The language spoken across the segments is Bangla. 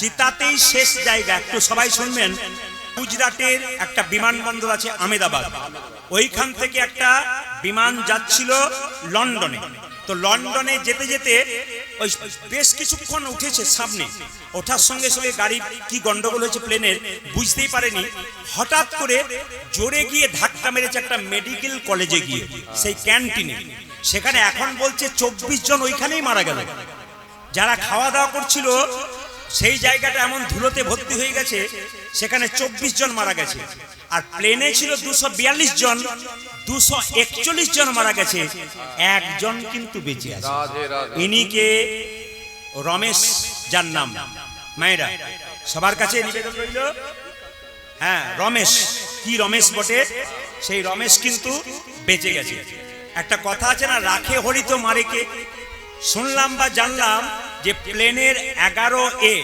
চিতাতেই শেষ জায়গা। একটু সবাই শুনবেন, গুজরাটের একটা বিমানবন্দর আছে আহমেদাবাদ, ওইখান থেকে একটা বিমান যাচ্ছিল লন্ডনে। তো লন্ডনে যেতে যেতে ওই বেশ কিছুক্ষণ উঠেছে সামনে, ওঠার সঙ্গে সঙ্গে গাড়ি কি গন্ডগোল হয়েছে প্লেনের বুঝতেই পারেনি, হঠাৎ করে জোরে গিয়ে ধাক্কা মেরেছে একটা মেডিকেল কলেজে গিয়ে, সেই ক্যান্টিনে। সেখানে এখন বলছে 24 জন ওইখানেই মারা গেল। যারা খাওয়া দাওয়া করছিল সেই জায়গাটা এমন ধুলোতে ভর্তি হয়ে গেছে, সেখানে 24 জন মারা গেছে। আর প্লেনে ছিল 242 জন, 241 জন মারা গেছে, একজন কিন্তু বেঁচে আছে। ইনিকে রমেশ, যার নাম মায়েরা সবার কাছে নিবেদন রইল, হ্যাঁ রমেশ, কি রমেশ বটে, সেই রমেশ কিন্তু বেঁচে গেছে। একটা কথা আছে না, রাখে হরি তো মারে কে। শুনলাম বা জানলাম যে প্লেনের 11A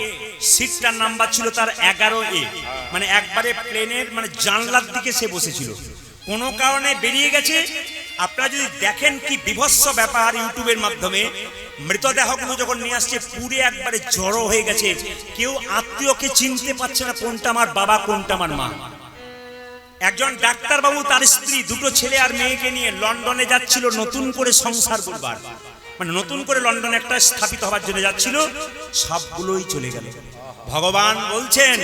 সিটটার নাম্বার ছিল তার 11A, মানে একবারে প্লেনের মানে জানলার দিকে সে বসেছিল, কোনো কারণে বেরিয়ে গেছে। আপনারা যদি দেখেন কি বিভৎস ব্যাপার ইউটিউবের মাধ্যমে, মৃতদেহগুলো যখন নিয়ে আসছে পুরে একবারে জড়ো হয়ে গেছে, কেউ আত্মীয়কে চিনতে পারছে না কোনটা আমার বাবা কোনটা আমার মা। একজন ডাক্তার বাবু তার স্ত্রী, দুটো ছেলে আর মেয়েকে নিয়ে লন্ডনে যাচ্ছিল নতুন করে সংসার করবার, মানে নতুন করে লন্ডনে একটা স্থাপিত হওয়ার জন্য যাচ্ছিল, সবগুলোই চলে গেল। ভগবান বলছেন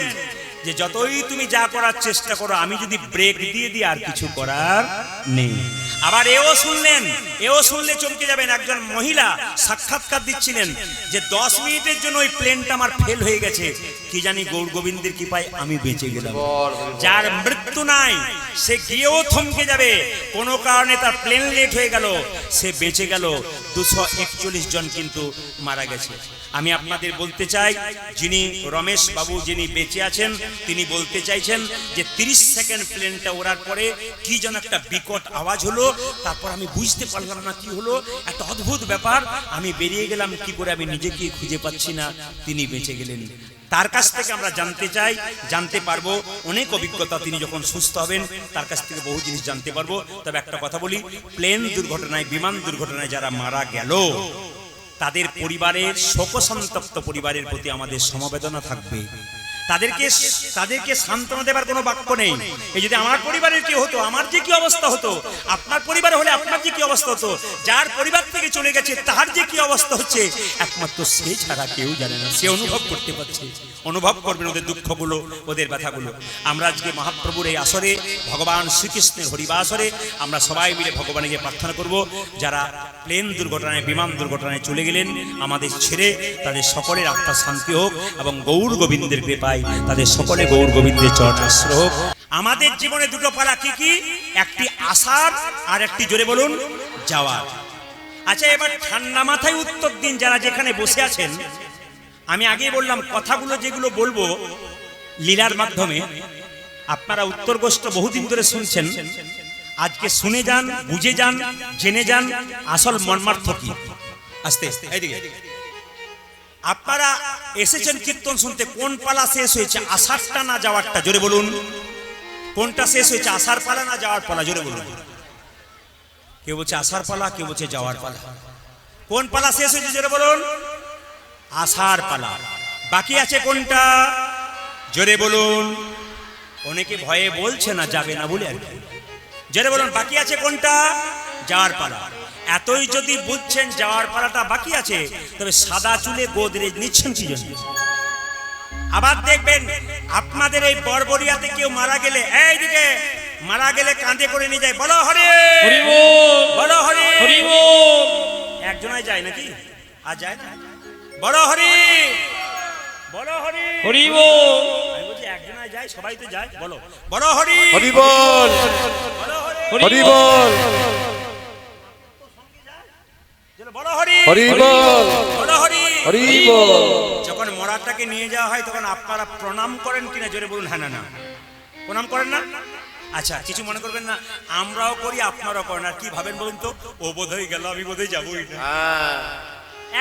যে যতই তুমি যা করার চেষ্টা করো, আমি যদি ব্রেক দিয়ে দিই আর কিছু করার নেই। আবার এও শুনলে চমকে যাবেন, একজন মহিলা সাক্ষাৎকার দিচ্ছিলেন যে 10 মিনিটের জন্য ওই প্লেনটা আমার ফেল হয়ে গেছে, কি জানি গৌর গোবিন্দের কৃপায় আমি বেঁচে গেলাম। যার মৃত্যু নাই সে গিয়েও থমকে যাবে, কোনো কারণে তার প্লেন লেট হয়ে গেল, সে বেঁচে গেল, 241 জন কিন্তু মারা গেছে। আমি আপনাদের বলতে চাই, যিনি রমেশ বাবু যিনি বেঁচে আছেন, তিনি বলতে চাইছেন যে 30 সেকেন্ড প্লেনটা ওড়ার পরে কি যেন একটা বিকট আওয়াজ হলো, তারপর আমি বুঝতে পারলাম না কি হলো, একটা অদ্ভুত ব্যাপার, আমি বেরিয়ে গেলাম কি করে আমি নিজেকে খুঁজে পাচ্ছি না, তিনি বেঁচে গেলেন। তার কাছ থেকে আমরা জানতে চাই, জানতে পারবো, অনেক অভিজ্ঞতা, তিনি যখন সুস্থ হবেন তার কাছ থেকে বহু জিনিস জানতে পারবো। তবে একটা কথা বলি, প্লেন দুর্ঘটনায়, বিমান দুর্ঘটনায় যারা মারা গেল তাদের পরিবারের, শোকসন্তপ্ত পরিবারের প্রতি আমাদের সমবেদনা থাকবে। তাদেরকে সান্ত্বনা দেবার কোনো বাক্য নেই। এই যদি আমার পরিবারের কেউ হতো, আমার যে কি অবস্থা হতো, আপনার পরিবার হলে আপনার যে কি অবস্থা হতো, যার পরিবার থেকে চলে গেছে তার যে কি অবস্থা হচ্ছে, একমাত্র সে ছাড়া কেউ জানে না। সে অনুভব করতে পারছে, অনুভব করবেন ওদের দুঃখগুলো, ওদের ব্যথাগুলো। আমরা আজকে মহাপ্রভুর এই আসরে, ভগবান শ্রীকৃষ্ণের হরিবাসরে আমরা সবাই মিলে ভগবানকে প্রার্থনা করব, যারা প্লেন দুর্ঘটনায়, বিমান দুর্ঘটনায় চলে গেলেন আমাদের ছেড়ে, তাদের সকলের আত্মার শান্তি হোক এবং গৌর গোবিন্দের কৃপায় তাদের সকলে গৌর গোবিন্দের চরণে আশ্রয় হোক। আমাদের জীবনে দুটো পালা কি কি, একটি আসার আর একটি, জোরে বলুন, যাওয়ার। আচ্ছা, এবার ঠান্ডা মাথায় উত্তর দিন যারা যেখানে বসে আছেন। আমি আগেই বললাম কথাগুলো যেগুলো বলবো লীলার মাধ্যমে, আপনারা উত্তরগোষ্ঠ বহুদিন ধরে শুনছেন, আজকে শুনে যান, বুঝে যান, জেনে যান আসল মর্মার্থ কি। আস্তে এইদিকে আপনারা এসেছেন কীর্তন শুনতে, কোন পালা শেষ হয়েছে, আসারটা না যাওয়ারটা? জোরে বলুন, কোনটা শেষ হয়েছে, আসার পালা না যাওয়ার পালা? জোরে বলুন। কেউ বলছে আসার পালা, কেউ বলছে যাওয়ার পালা। কোন পালা শেষ হয়েছে? জোরে বলুন, আসার পালা। বাকি আছে কোনটা? জোরে বলুন। অনেকে ভয়ে বলছে না, যাবে না বলে আর কি। জোরে বলুন, বাকি আছে কোনটা? যাওয়ার পালা। এতই যদি বুঝছেন যাওয়ার পালাটা বাকি আছে, তবে সাদা চুলে গোদরেজ নিচ্ছেন কি জন্য? আবার দেখবেন আপনাদের এই বড়বড়িয়াতে কেউ মারা গেলে, এইদিকে মারা গেলে কাঁধে করে নিয়ে যায়, বলো হরি বল, বলো হরি বল। একজনাই যায় নাকি? আর যায় না? বলো হরি, বলো হরি বল। আমি বলছি একজনাই যায়, সবাই তো যায়, বলো বলো হরি বল, বলো হরি বল, যখন মরাটাকে নিয়ে যাওয়া হয় তখন আপনারা প্রণাম করেন কিনা? জোরে বলুন হ্যাঁ না না, প্রণাম করেন না? আচ্ছা, কিছু মনে করবেন না, আমরাও করি আপনারাও করেন। আর কি ভাবেন বলুন তো, ও বোধহয় গেল, আমি বোধহয় যাবোই না,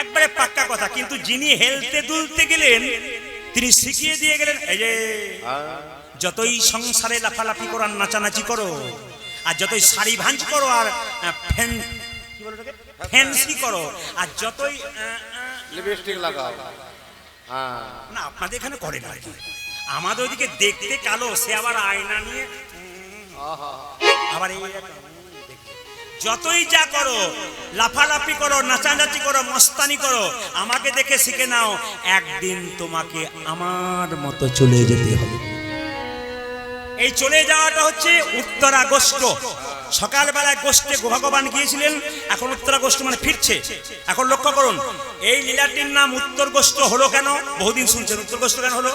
একবারে পাক্কা কথা। কিন্তু যিনি হেলতে দুলতে গেলেন তিনি শিখিয়ে দিয়ে গেলেন, এই যে যতই সংসারে লাফালাফি করো আর নাচানাচি করো, আর যতই শাড়ি ভাঁজ করো আর ফ্যান্সি করো, আর যতই লিপস্টিক লাগাও, না আপনাদের এখানে করে না আর কি। আমাদের ওইদিকে দেখতে কালো, সে আবার আয়না নিয়ে আবার এই যতই যা করো, লাফালাফি করো, নাচানাচি করো, মস্তানি করো, আমাকে দেখে শিখে নাও, একদিন তোমাকে আমার মতো চলে যেতে হবে। এই চলে যাওয়াটা হচ্ছে উত্তরা গোষ্ঠ। সকালবেলায় গোষ্ঠে ভগবান গিয়েছিলেন, এখন উত্তরা গোষ্ঠ মানে ফিরছে। এখন লক্ষ্য করুন, এই লীলাটির নাম উত্তর গোষ্ঠ হলো কেন? বহুদিন শুনছেন উত্তর গোষ্ঠ কেন হলো?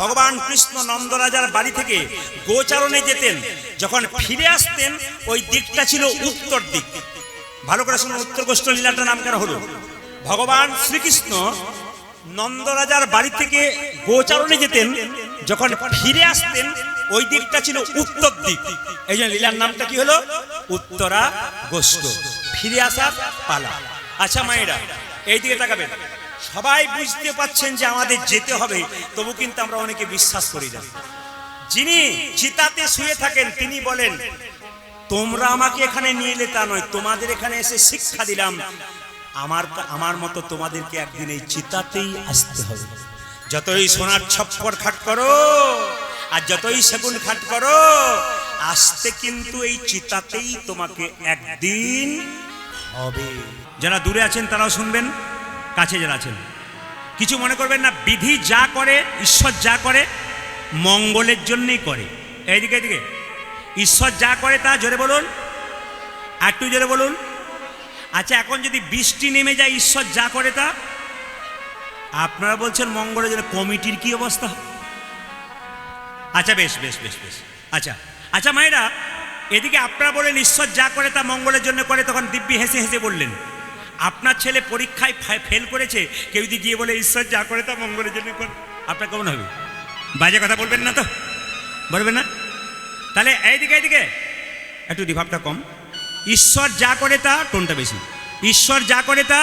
ভগবান কৃষ্ণ নন্দরাজার বাড়ি থেকে গোচারণে যেতেন, যখন ফিরে আসতেন ওই দিকটা ছিল উত্তর দিক। ভালো করে শুনুন, উত্তর গোষ্ঠ লীলাটার নাম কেন হলো? ভগবান শ্রীকৃষ্ণ নন্দরাজার বাড়ি থেকে গোচারণে যেতেন, যখন ফিরে আসতেন ওই দিকটা ছিল উত্তর দিক। এই জন্য লীলার নামটা কি হলো? উত্তরা গোষ্ঠ, ফিরে আসার পালা। আচ্ছা মায়েরা, এই দিকে তাকাবেন। সবাই বুঝতে পাচ্ছেন যে আমাদের যেতে হবে, তবু কিন্তু আমরা অনেকে বিশ্বাস করি না। যিনি চিতাতে শুয়ে থাকেন তিনি বলেন, তোমরা আমাকে এখানে নিয়ে এলে তা নয়, তোমাদের এখানে এসে শিক্ষা দিলাম, আমার মতো তোমাদেরকে একদিন এই চিতাতেই আসতে হবে। যতই সোনার ছপ্পর খাট করো আর যতই সেগুন খাট করো, আসতে কিন্তু এই চিতাতেই তোমাকে একদিন হবে। যারা দূরে আছেন তারাও শুনবেন, কাছে যারা আছেন কিছু মনে করবেন না। বিধি যা করে, ঈশ্বর যা করে মঙ্গলের জন্যই করে। এইদিকে এদিকে ঈশ্বর যা করে তা জোরে বলুন, একটু জোরে বলুন। আচ্ছা, এখন যদি বৃষ্টি নেমে যায়, ঈশ্বর যা করে তা আপনারা বলছেন মঙ্গলের জন্য, কমিটির কি অবস্থা? আচ্ছা বেশ বেশ বেশ বেশ আচ্ছা আচ্ছা মায়েরা, এদিকে আপনারা বলেন ঈশ্বর যা করে তা মঙ্গলের জন্য করে, তখন দিব্যি হেসে হেসে বললেন, আপনার ছেলে পরীক্ষায় ফেল করেছে, কেউ যদি গিয়ে বলে ঈশ্বর যা করে তা মঙ্গলের জন্য করে, আপনার কেমন হবে? বাজে কথা বলবেন না তো? বলবেন না? তাহলে এইদিকে এইদিকে একটু রিভাবটা কম। ঈশ্বর যা করে তা, টোনটা বেশি, ঈশ্বর যা করে তা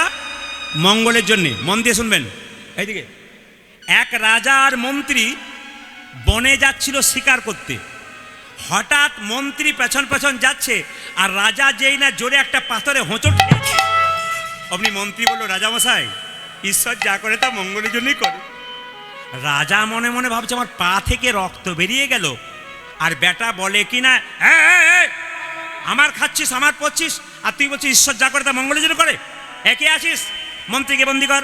মঙ্গলের জন্যে। মন দিয়ে শুনবেন। এইদিকে এক রাজা আর মন্ত্রী বনে যাচ্ছিল শিকার করতে। হঠাৎ মন্ত্রী পেছন পেছন যাচ্ছে, আর রাজা যেই না জোরে একটা পাথরে হোঁচট খেয়েছে, অমনি মন্ত্রী বলল, রাজামশাই ঈশ্বর যা করে তা মঙ্গলের জন্যই করে। রাজা মনে মনে ভাবছে, আমার পা থেকে রক্ত বেরিয়ে গেল, আর বেটা বলে কিনা, আমার খাচ্ছিস, আমার পড়ছিস, আর তুই বলছিস ঈশ্বর যা করে তা মঙ্গলের জন্য করে। একে আছিস, মন্ত্রীকে বন্দি কর।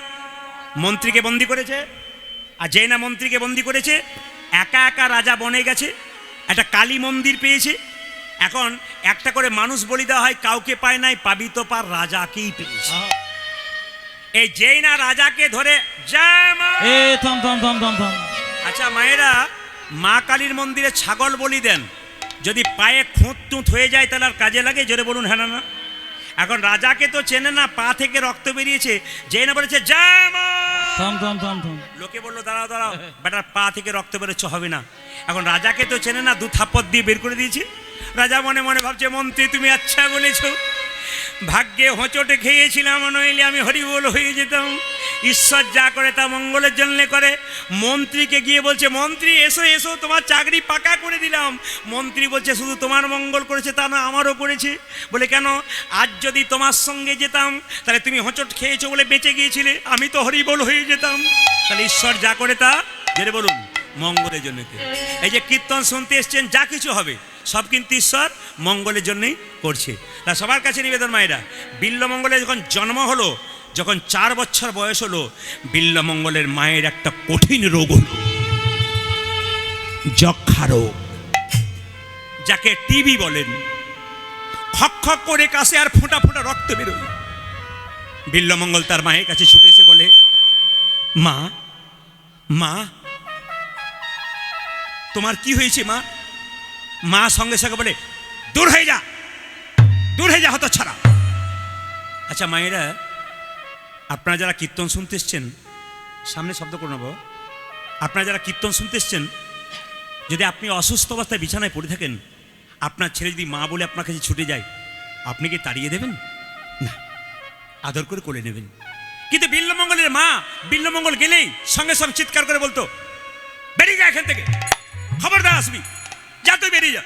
মন্ত্রীকে বন্দি করেছে, আর যেই না মন্ত্রীকে বন্দি করেছে, একা একা রাজা বনে গেছে, একটা কালী মন্দির পেয়েছে। এখন একটা করে মানুষ বলি দেওয়া হয়, কাউকে পায় নাই, পাবি তো পার রাজাকেই পেয়েছে। এই যেই না রাজাকে ধরে আচ্ছা মায়েরা, মা কালীর মন্দিরে ছাগল বলি দেন, যদি পায়ে খুঁত টুঁত হয়ে যায় তাহলে আর কাজে লাগে? জোরে বলুন হ্যাঁ না? এখন রাজাকে তো চেনে না, পা থেকে রক্ত বেরিয়েছে, যেই না বলেছে লোকে বললো দাঁড়াও দাঁড়াও, বেটার পা থেকে রক্ত বেরোচ্ছে, হবে না। এখন রাজাকে তো চেনে না, 2 থাপ্পড় দিয়ে বের করে দিয়েছে। রাজা মনে মনে ভাবছে, মন্ত্রী তুমি আচ্ছা বলেছ, ভাগ্যে হোঁচটে খেয়েছিলাম, নইলে আমি হরিবোল হয়ে যেতাম। ঈশ্বর যা করে তা মঙ্গলের জন্য করে। মন্ত্রীকে গিয়ে বলছে, মন্ত্রী এসো এসো, তোমার চাকরি পাকা করে দিলাম। মন্ত্রী বলছে, শুধু তোমার মঙ্গল করেছে তা না, আমারও করেছে। বলে কেন? আজ যদি তোমার সঙ্গে যেতাম তাহলে তুমি হোঁচট খেয়েছো বলে বেঁচে গিয়েছিলে, আমি তো হরিবোল হয়ে যেতাম। তাহলে ঈশ্বর যা করে তা জেনে বলুন মঙ্গলের জন্য। এই যে কীর্তন শুনতে এসছেন, যা কিছু হবে সব কিন্তু ঈশ্বর মঙ্গলের জন্যই করছে। তা সবার কাছে নিবেদন মায়েরা, বিল্লমঙ্গলের যখন জন্ম হলো, যখন 4 বছর বয়স হলো, বিল্লমঙ্গলের মায়ের একটা কঠিন রোগ হলো, যক্ষা রোগ, যাকে টিবি বলেন। খক খক করে কাশে আর ফোঁটা ফোঁটা রক্ত বেরোয়। বিল্লমঙ্গল তার মায়ের কাছে ছুটে এসে বলে, মা মা তোমার কি হয়েছে মা? মা সঙ্গে সঙ্গে বলে, দূর হয়ে যা, দূর হয়ে যা হতচ্ছাড়া। আচ্ছা মায়েরা, আপনারা যারা কীর্তন শুনতে এসছেন, সামনে শব্দ করে নেব, আপনারা যারা কীর্তন শুনতে এসছেন, যদি আপনি অসুস্থ অবস্থায় বিছানায় পড়ে থাকেন, আপনার ছেলে যদি মা বলে আপনার কাছে ছুটে যায়, আপনি কি তাড়িয়ে দেবেন? না, আদর করে কোলে নেবেন। কিন্তু বিল্লমঙ্গলের মা, বিল্লমঙ্গল গেলেই সঙ্গে সঙ্গে চিৎকার করে বলতো, বেরিয়ে যা এখান থেকে, খবরদার আসবি, যা তুই বেরিয়ে যা।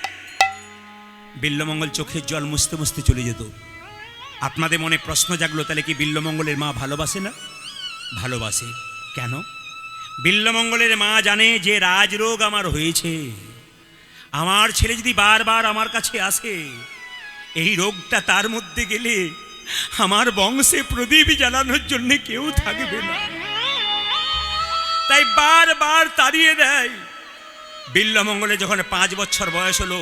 বিল্লমঙ্গল চোখের জল মুছতে মুছতে চলে যেত। আপনাদের মনে প্রশ্ন জাগলো, তাহলে কি বিল্লমঙ্গলের মা ভালোবাসে না? ভালোবাসে। কেন? বিল্বমঙ্গলের মা জানে যে রাজরোগ আমার হয়েছে, আমার ছেলে যদি বারবার আমার কাছে আসে, এই রোগটা তার মধ্যে গেলে আমার বংশে প্রদীপ জ্বালানোর জন্য কেউ থাকবে না, তাই বারবার তাড়িয়ে দেয়। বিল্বমঙ্গলে যখন 5 বছর বয়স হলো,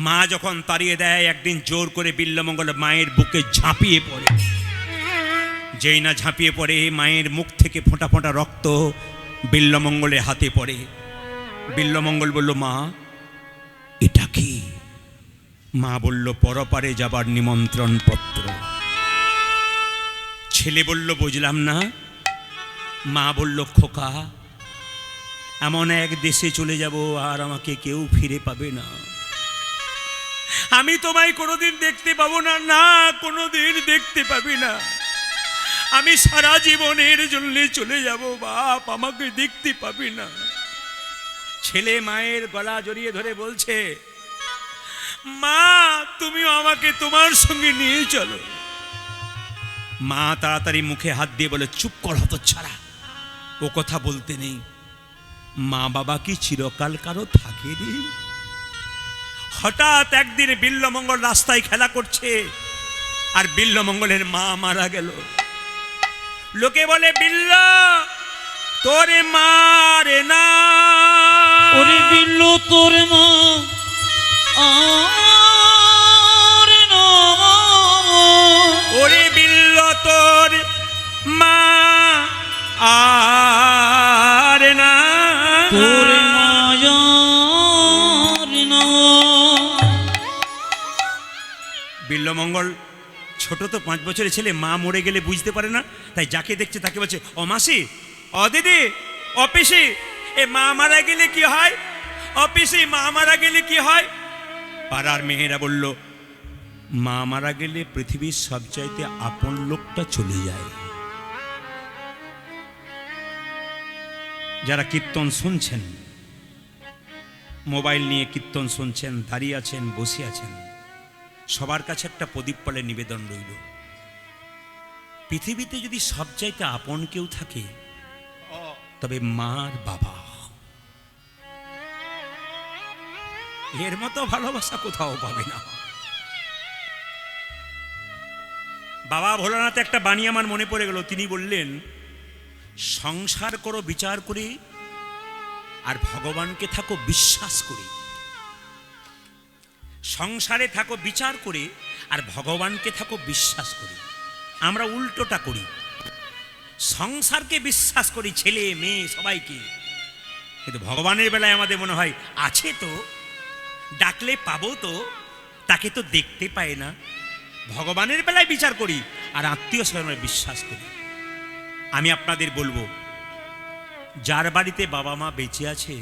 মা যখন তাড়িয়ে দেয়, একদিন জোর করে বিল্বমঙ্গল মায়ের বুকে ঝাঁপিয়ে পড়ে। যেই না ঝাঁপিয়ে পড়ে, মায়ের মুখ থেকে ফোঁটা ফোঁটা রক্ত বিল্বমঙ্গলের হাতে পড়ে। বিল্বমঙ্গল বলল, মা এটা কি? মা বলল, পরপারে যাবার নিমন্ত্রণ পত্র। ছেলে বলল, বুঝলাম না। মা বলল, খোকা, এমন এক দেশে চলে যাব আর আমাকে কেউ ফিরে পাবে না, আমি তোমায় কোনোদিন দেখতে পাবো না, না কোনোদিন দেখতে পাবি না, আমি সারা জীবনের জন্য চলে যাব, বাপ আমাকে দেখতে পাবি না। ছেলে মায়ের গলা জড়িয়ে ধরে বলছে, মা তুমিও আমাকে তোমার সঙ্গে নিয়ে চলো। মা তাড়াতাড়ি মুখে হাত দিয়ে বলে, চুপ কর হতচ্ছাড়া, ও কথা বলতে নেই। মা বাবা কি চিরকাল কারো থাকে রে? হঠাৎ একদিন বিল্বমঙ্গল রাস্তায় খেলা করছে, আর বিল্বমঙ্গলের মা মারা গেল। লোকে বলে, বিল্ল তোরে মারে না, ওরে বিল্ল তোর মা আরে না, ওরে বিল্ল তোর মা আর না, তোর মায়ার না। বিল্বমঙ্গল ছোট তো, 5 বছরের ছেলে, মা মরে গেলে বুঝতে পারে না, তাই যাকে দেখছে তাকে বলছে, ও মাসি, ও দিদি, অফিসে এ মা মারা গেলে কি হয়, অফিসে মা মারা গেলে কি হয়? পাড়ার মেয়েরা বলল, মা মারা গেলে পৃথিবীর সবচাইতে আপন লোকটা চলে যায়। যারা কীর্তন শুনছেন, মোবাইল নিয়ে কীর্তন শুনছেন, দাঁড়িয়ে আছেন, বসে আছেন, সবার কাছে একটা প্রদীপ পালের নিবেদন রইল। পৃথিবীতে যদি সবচাইতে আপন কেউ থাকে, তবে মার বাবা। এর মতো ভালোবাসা কোথাও পাবে না। বাবা ভোলানাথ একটা বাণী আমার মনে পড়ে গেল। তিনি বললেন, সংসার করো বিচার করে, আর ভগবানকে থাকো বিশ্বাস করে। সংসারে থাকো বিচার করে, আর ভগবানকে থাকো বিশ্বাস করে। আমরা উল্টোটা করি, সংসারকে বিশ্বাস করি, ছেলে মেয়ে সবাইকে, কিন্তু ভগবানের বেলায় আমাদের মনে হয় আছে তো, ডাকলে পাবো তো, তাকে তো দেখতে পায় না। ভগবানের বেলায় বিচার করি, আর আত্মীয় স্বজনে বিশ্বাস করি। আমি আপনাদের বলবো, যার বাড়িতে বাবা মা বেঁচে আছে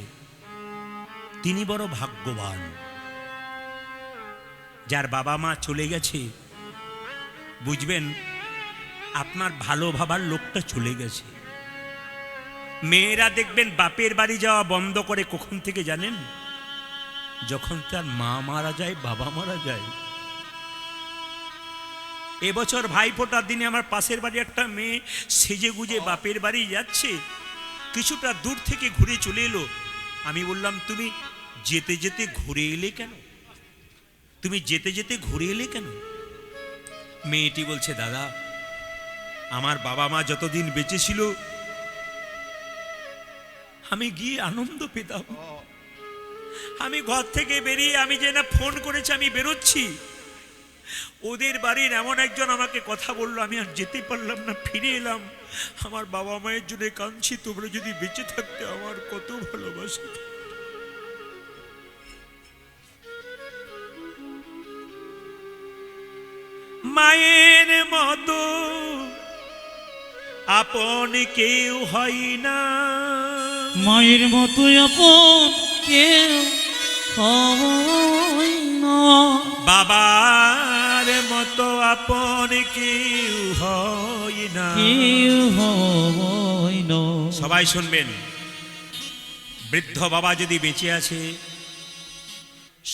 তিনি বড় ভাগ্যবান। যার বাবা মা চলে গেছে, বুঝবেন আপনার ভালো ভাবার লোকটা চলে গেছে। মেয়েরা দেখবেন বাপের বাড়ি যাওয়া বন্ধ করে কখন থেকে জানেন? যখন তার মা মারা যায়, বাবা মারা যায়। এবছর ভাইফোঁটার দিনে আমার পাশের বাড়ি একটা মেয়ে সেজে গুজে বাপের বাড়ি যাচ্ছে, কিছুটা দূর থেকে ঘুরে চলে এলো। আমি বললাম, তুমি যেতে যেতে ঘুরে এলে কেন? তুমি যেতে যেতে ঘুরে এলে কেন? মেয়েটি বলছে, দাদা আমার বাবা মা যতদিন বেঁচে ছিল আমি গিয়ে আনন্দ পেতাম। আমি ঘর থেকে বেরিয়ে আমি যে না ফোন করেছি, আমি বেরোচ্ছি, ওদের বাড়ির এমন একজন আমাকে কথা বললো, আমি আর যেতে পারলাম না, ফিরে এলাম। আমার বাবা মায়ের জন্য কাঁদছি, তোমরা যদি বেঁচে থাকতে আমার কত ভালোবাসা। মায়ের মতো আপন কেউ হয় না, মায়ের মতো আপন কেউ হয় না, বাবার মতো আপন কেউ হয় না, কেউ হয় না। সবাই শুনবেন, বৃদ্ধ বাবা যদি বেঁচে আছে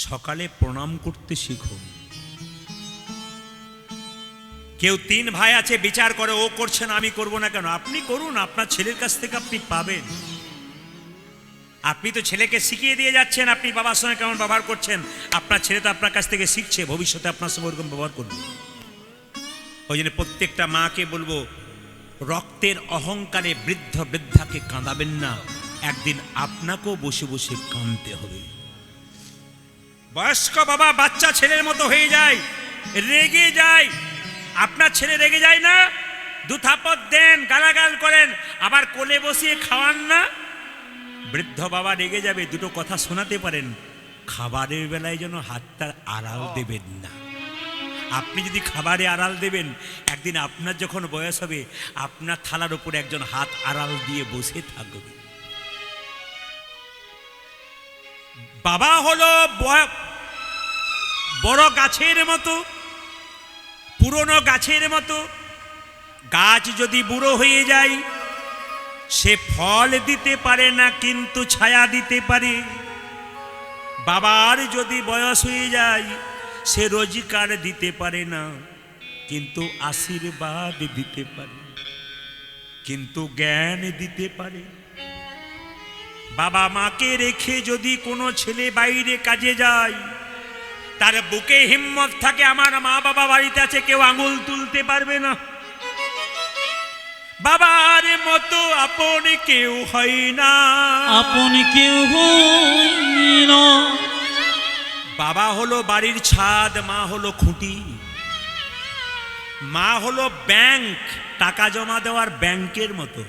সকালে প্রণাম করতে শিখো। কেউ 3 ভাই আছে, বিচার করে ও করছে না আমি করব না কেন? আপনি করুন, আপনার ছেলের কাছ থেকে আপনি পাবেন। আপনি তো ছেলেকে শিখিয়ে দিয়ে যাচ্ছেন আপনি বাবার সঙ্গে কেমন ব্যবহার করছেন, আপনার ছেলে তো আপনার কাছ থেকে শিখছে, ভবিষ্যতে আপনার সঙ্গে ওরকম ব্যবহার করবে। ওই জন্য প্রত্যেকটা মাকে বলবো, রক্তের অহংকারে বৃদ্ধ বৃদ্ধাকে কাঁদাবেন না, একদিন আপনাকেও বসে বসে কাঁদতে হবে। বয়স্ক বাবা বাচ্চা ছেলের মতো হয়ে যায়, রেগে যায়। আপনার ছেলে রেগে যায় না? 2 থাপ্পড় দেন, গালাগাল করেন, আবার কোলে বসিয়ে খাওয়ান না? বৃদ্ধ বাবা রেগে যাবে, 2টো কথা শোনাতে পারেন, খাবারের বেলায় যেন হাতটা আড়াল দেবেন না। আপনি যদি খাবারে আড়াল দেবেন, একদিন আপনার যখন বয়স হবে আপনার থালার উপরে একজন হাত আড়াল দিয়ে বসে থাকবে। বাবা হলো বড় গাছের মতো, পুরনো গাছের মতো। গাছ যদি বুড়ো হয়ে যায় সে ফল দিতে পারে না, কিন্তু ছায়া দিতে পারে। বাবার যদি বয়স হয়ে যায় সে রোজগার দিতে পারে না, কিন্তু আশীর্বাদ দিতে পারে, কিন্তু জ্ঞান দিতে পারে। বাবা মাকে রেখে যদি কোনো ছেলে বাইরে কাজে যায়, তার বুকে হিম্মত থাকে আমার মা বাবা বাড়িতে আছে, কেউ আঙুল তুলতে পারবে না। বাবার মতো আপন কেউ হয় না, আপন কেউ হয় না। বাবা হলো বাড়ির ছাদ, মা হলো খুঁটি। মা হলো ব্যাংক, টাকা জমা দেওয়ার ব্যাংকের মতো।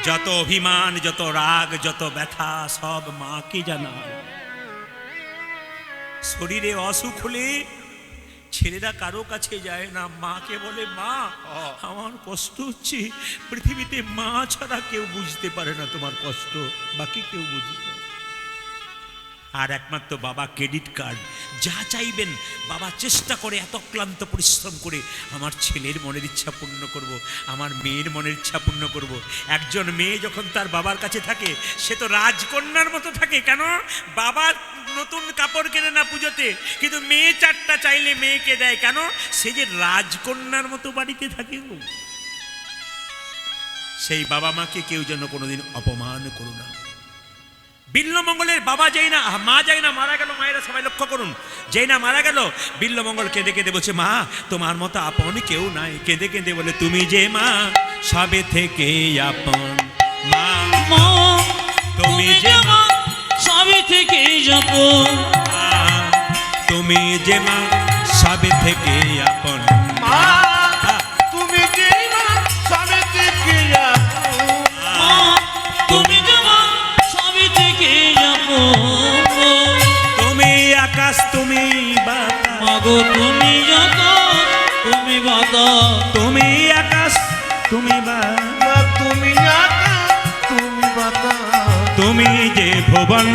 যত অভিমান, যত রাগ, যত ব্যথা সব মাকে জানায়। শরীরে অসুখ হলে ছেলেরা কারো কাছে যায় না, মাকে বলে মা আমার কষ্ট হচ্ছে। পৃথিবীতে মা ছাড়া কেউ বুঝতে পারে না তোমার কষ্ট, বাকি কেউ বুঝে না। আর একমাত্র বাবা ক্রেডিট কার্ড, যা চাইবেন বাবা চেষ্টা করে, এত ক্লান্ত পরিশ্রম করে আমার ছেলের মনের ইচ্ছা পূর্ণ করব, আমার মেয়ের মনের ইচ্ছা পূর্ণ করব। একজন মেয়ে যখন তার বাবার কাছে থাকে সে তো রাজকন্যার মতো থাকে। কেন? বাবা নতুন কাপড় কেনে না পুজোতে, কিন্তু মেয়ে 4টা চাইলে মেয়েকে দেয়। কেন? সে যে রাজকন্যার মতো বাড়িতে থাকে। সেই বাবা মাকে কেউ যেন কোনোদিন অপমান করো না। বিল্লমঙ্গলের বাবা যেই না, মা যাই না মারা গেল, মায়েরা সবাই লক্ষ্য করুন, যেই না মারা গেল বিল্লমঙ্গল কেঁদে কেঁদে বলছে মা তোমার মতো আপন কেউ নাই। কেঁদে কেঁদে বলে তুমি যে মা সবে থেকে আপন। মা মা তুমি যে মা সবে থেকে আপন। তুমি যে মা সবে থেকে আপন। মা তুমি যে মা সবে থেকে আপন। মা তুমি যে মা সবে থেকে আপন। তুমি আকাশ তুমি বাতাস, মাগো তুমি যত তুমি বাতাস। তুমি আকাশ তুমি বাতাস, মা তুমি আকাশ তুমি বাতাস। তুমি যে ভুবন,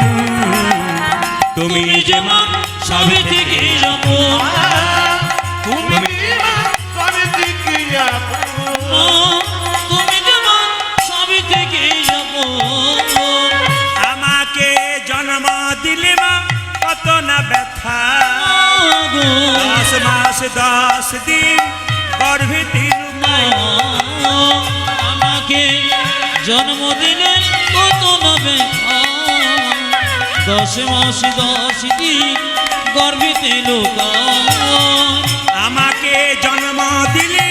তুমি যে মা সবে থেকে আপন। তুমি যে মা সবে থেকে আপন। মা তুমি যে মা সবে থেকে আপন। আমাকে জন্ম দিলে মা কত না ব্যথা। মাগো 10 মাস 10 দিন গর্ভে 3 মাস। আমাকে জন্ম দিলে কত না ব্যথা। 10 মাস 10 দিন গর্ভেতে লোকায়। আমাকে জন্ম দিলে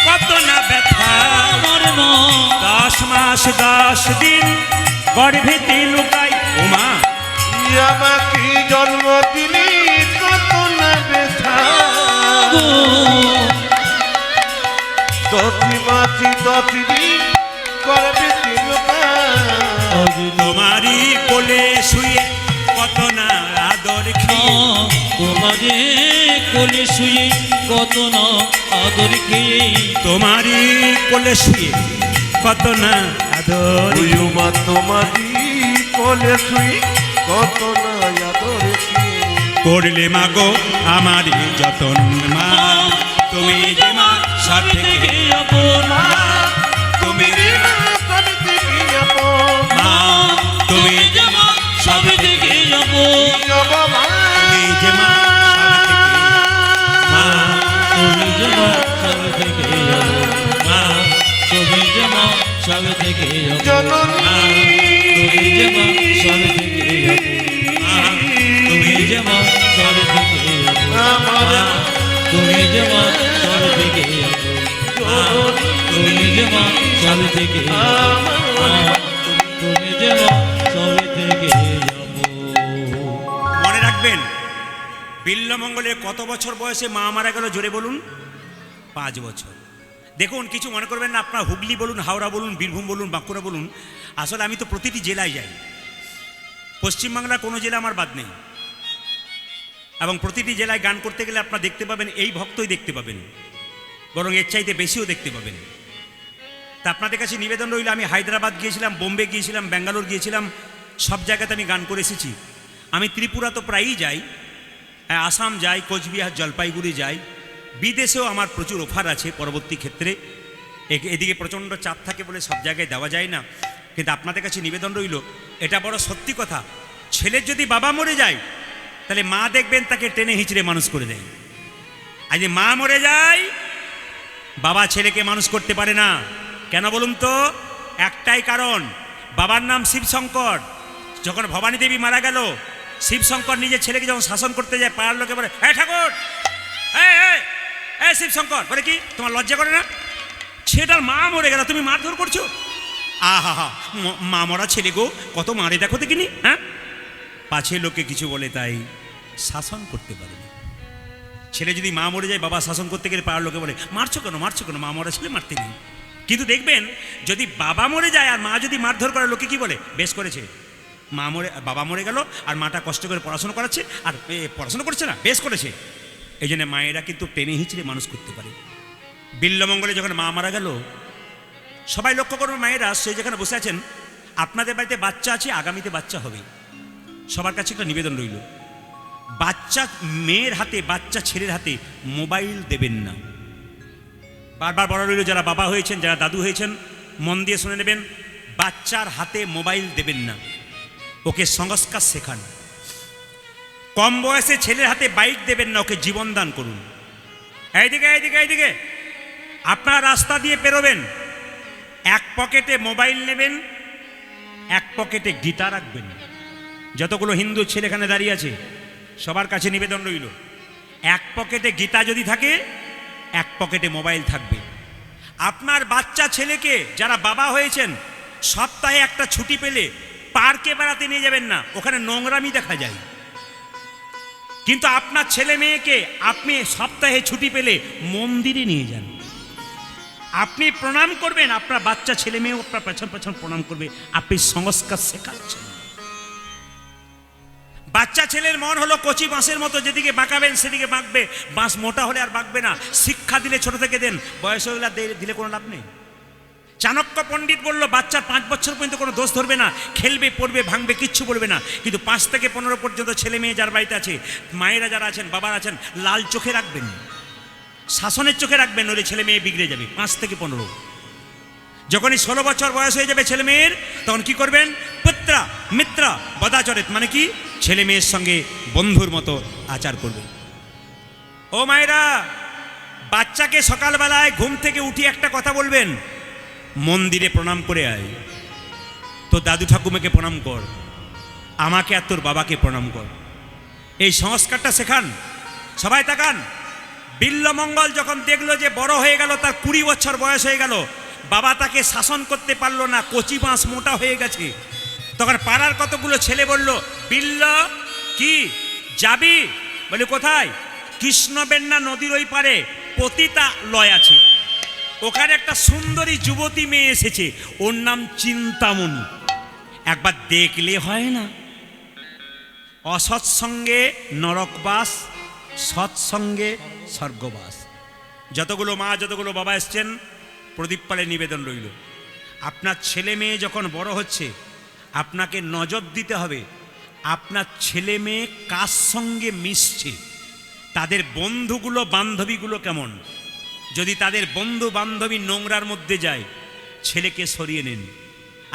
কত না ব্যথা। আমার মা 10 মাস 10 দিন গর্ভেতে লুকাই। ওমা আমাকে জন্ম দিলি কত না ব্যথা। গো 10 মাস 10 দিন করবে তোমারই কোলে শুয়ে কত না আদর খেয়ে। তোমারে কোলে শুয়ে কত না আদর খেয়ে। তোমারই কোলে শুয়ে কত না আদর। মা তোমারি কোলে শুই কত না আদর খেয়ে। করলে মাগো আমারই যতন। মা তুমি যে মা সাথে থেকে আপন। তুমি যে মা সবে থেকে আপন। মা তুমি যে মা সবে থেকে আপন। মা তুমি যে মা সবে থেকে মা তুমি যে মা তুমি যে মা সবে থেকে মা তুমি যে মা সবে থেকে তুমি যে মা সবে থেকে যাব। মনে রাখবেন, বিল্লমঙ্গলের কত বছর বয়সে মা মারা গেল জোরে বলুন? 5 বছর। দেখুন, কিছু মনে করবেন না, আপনার হুগলি বলুন, হাওড়া বলুন, বীরভূম বলুন, বাঁকুড়া বলুন, আসলে আমি তো প্রতিটি জেলায় যাই। পশ্চিমবাংলার কোনো জেলা আমার বাদ নেই, এবং প্রতিটি জেলায় গান করতে গেলে আপনারা দেখতে পাবেন এই ভক্তই দেখতে পাবেন, বরং এর চাইতে বেশিও দেখতে পাবেন। তা আপনাদের কাছে নিবেদন রইল, আমি হায়দ্রাবাদ গিয়েছিলাম, বোম্বে গিয়েছিলাম, ব্যাঙ্গালোর গিয়েছিলাম, সব জায়গাতে আমি গান করে এসেছি। আমি ত্রিপুরা তো প্রায়ই যাই, আসাম যাই, কোচবিহার, জলপাইগুড়ি যাই। বিদেশেও আমার প্রচুর অফার আছে পরবর্তী ক্ষেত্রে। এদিকে প্রচণ্ড চাপ থাকে বলে সব জায়গায় দেওয়া যায় না, কিন্তু আপনাদের কাছে নিবেদন রইল, এটা বড় সত্যি কথা, ছেলের যদি বাবা মরে যায় তাহলে মা দেখবেন তাকে টেনে হিঁচড়ে মানুষ করে দেয়। আর যে মা মরে যায়, বাবা ছেলেকে মানুষ করতে পারে না। কেন বলুন তো? একটাই কারণ, বাবার নাম শিবশঙ্কর। যখন ভবানী দেবী মারা গেল, শিবশঙ্কর নিজের ছেলেকে যখন শাসন করতে যায়, পাড়ার লোকে বলে, হ্যাঁ ঠাকুর, শিবশঙ্কর বলে, কি তোমার লজ্জা করে না? ছেলেটার মা মরে গেল, তুমি মারধর করছো? আহা হা, মা মরা ছেলে গো, কত মারে দেখো দেখিনি। হ্যাঁ, পাছে লোকে কিছু বলে তাই শাসন করতে পারে না। ছেলে যদি মা মরে যায়, বাবা শাসন করতে গেলে পাড়ার লোকে বলে, মারছো কেন, মারছো কেন, মা মরা ছেলে মারতে নেই। কিন্তু দেখবেন, যদি বাবা মরে যায় আর মা যদি মারধর করে, লোকে কি বলে, বেশ করেছে, বাবা মরে গেল আর মাটা কষ্ট করে পড়াশোনা করাচ্ছে, আর পড়াশোনা করছে না, বেশ করেছে। এই জন্য মায়েরা কিন্তু টেনে হিঁচড়ে মানুষ করতে পারে। বিল্লমঙ্গলে যখন মা মারা গেল, সবাই লক্ষ্য করবেন, মায়েরা সেই যেখানে বসে আছেন, আপনাদের বাড়িতে বাচ্চা আছে, আগামীতে বাচ্চা হবে, সবার কাছে একটা নিবেদন রইল, বাচ্চা মেয়ের হাতে, বাচ্চা ছেলের হাতে মোবাইল দেবেন না। বারবার বলা রইল, যারা বাবা হয়েছেন, যারা দাদু হয়েছেন, মন দিয়ে শুনে নেবেন, বাচ্চার হাতে মোবাইল দেবেন না, ওকে সংস্কার শেখান। কম বয়সে ছেলের হাতে বাইক দেবেন না, ওকে জীবন দান করুন। এইদিকে এইদিকে এইদিকে, আপনার রাস্তা দিয়ে পেরোবেন, এক পকেটে মোবাইল নেবেন, এক পকেটে গীতা রাখবেন। যতগুলো হিন্দু ছেলে এখানে দাঁড়িয়ে আছে, সবার কাছে নিবেদন রইল, এক পকেটে গীতা যদি থাকে, এক পকেটে মোবাইল থাকবে। আপনার বাচ্চা ছেলেকে, যারা বাবা হয়েছেন, সপ্তাহে একটা ছুটি পেলে পার্কে বেড়াতে নিয়ে যাবেন না, ওখানে নোংরামি দেখা যায়। কিন্তু আপনার ছেলে মেয়েকে আপনি সপ্তাহে ছুটি পেলে মন্দিরে নিয়ে যান। আপনি প্রণাম করবেন, আপনার বাচ্চা ছেলে মেয়েও আপনার পেছন পেছন প্রণাম করবে, আপনি সংস্কার শেখাচ্ছেন। বাচ্চা ছেলের মন হলো কচি বাঁশের মতো, যেদিকে বাঁকাবেন সেদিকে বাঁকবে, বাঁশ মোটা হলে আর বাঁকবে না। শিক্ষা দিলে ছোট থেকে দেন, বয়স হয়ে দিলে কোনো লাভ নেই। চাণক্য পণ্ডিত বলল, বাচ্চার 5 বছর পর্যন্ত কোনো দোষ ধরবে না, খেলবে, পড়বে, ভাঙবে, কিচ্ছু বলবে না। কিন্তু 5 থেকে 15 পর্যন্ত ছেলে মেয়ে যার বাড়িতে আছে, মায়েরা যারা আছেন, বাবারা আছেন, লাল চোখে রাখবেন, শাসনের চোখে রাখবেন, নইলে ছেলে মেয়ে বিগড়ে যাবে। 5 থেকে 15, যখনই 16 বছর বয়স হয়ে যাবে ছেলে মেয়ের, তখন কি করবেন? পুত্রা মিত্রা বদাচরিত, মানে কি, ছেলে মেয়ের সঙ্গে বন্ধুর মতো আচার করবে। ও মায়েরা, বাচ্চাকে সকালবেলায় ঘুম থেকে উঠে একটা কথা বলবেন, মন্দিরে প্রণাম করে আয়, তোর দাদু ঠাকুমাকে প্রণাম কর, আমাকে আর তোর বাবাকে প্রণাম কর। এই সংস্কারটা শেখান। সবাই তাকান, বিল্লমঙ্গল যখন দেখলো যে বড় হয়ে গেল, তার 20 বছর বয়স হয়ে গেল, বাবা তাকে শাসন করতে পারলো না, কচি বাঁশ মোটা হয়ে গেছে, তখন পাড়ার কতগুলো ছেলে বলল, বিল্ল কি যাবি? বলে কোথায়? কৃষ্ণবেন্না নদীর ওই পারে পতিতালয় আছে, ওখানে একটা সুন্দরী যুবতী মেয়ে এসেছে, ওর নাম চিন্তামণি, একবার দেখলে হয় না? অসৎসঙ্গে নরকবাস, সৎসঙ্গে স্বর্গবাস। যতগুলো মা, যতগুলো বাবা এসছেন, প্রদীপ পালে নিবেদন রইল, আপনার ছেলে মেয়ে যখন বড় হচ্ছে, আপনাকে নজর দিতে হবে, আপনার ছেলে মেয়ে কার সঙ্গে মিশছে, তাদের বন্ধুগুলো বান্ধবীগুলো কেমন। যদি তাদের বন্ধু বান্ধবী নোংরার মধ্যে যায়, ছেলেকে সরিয়ে নেন।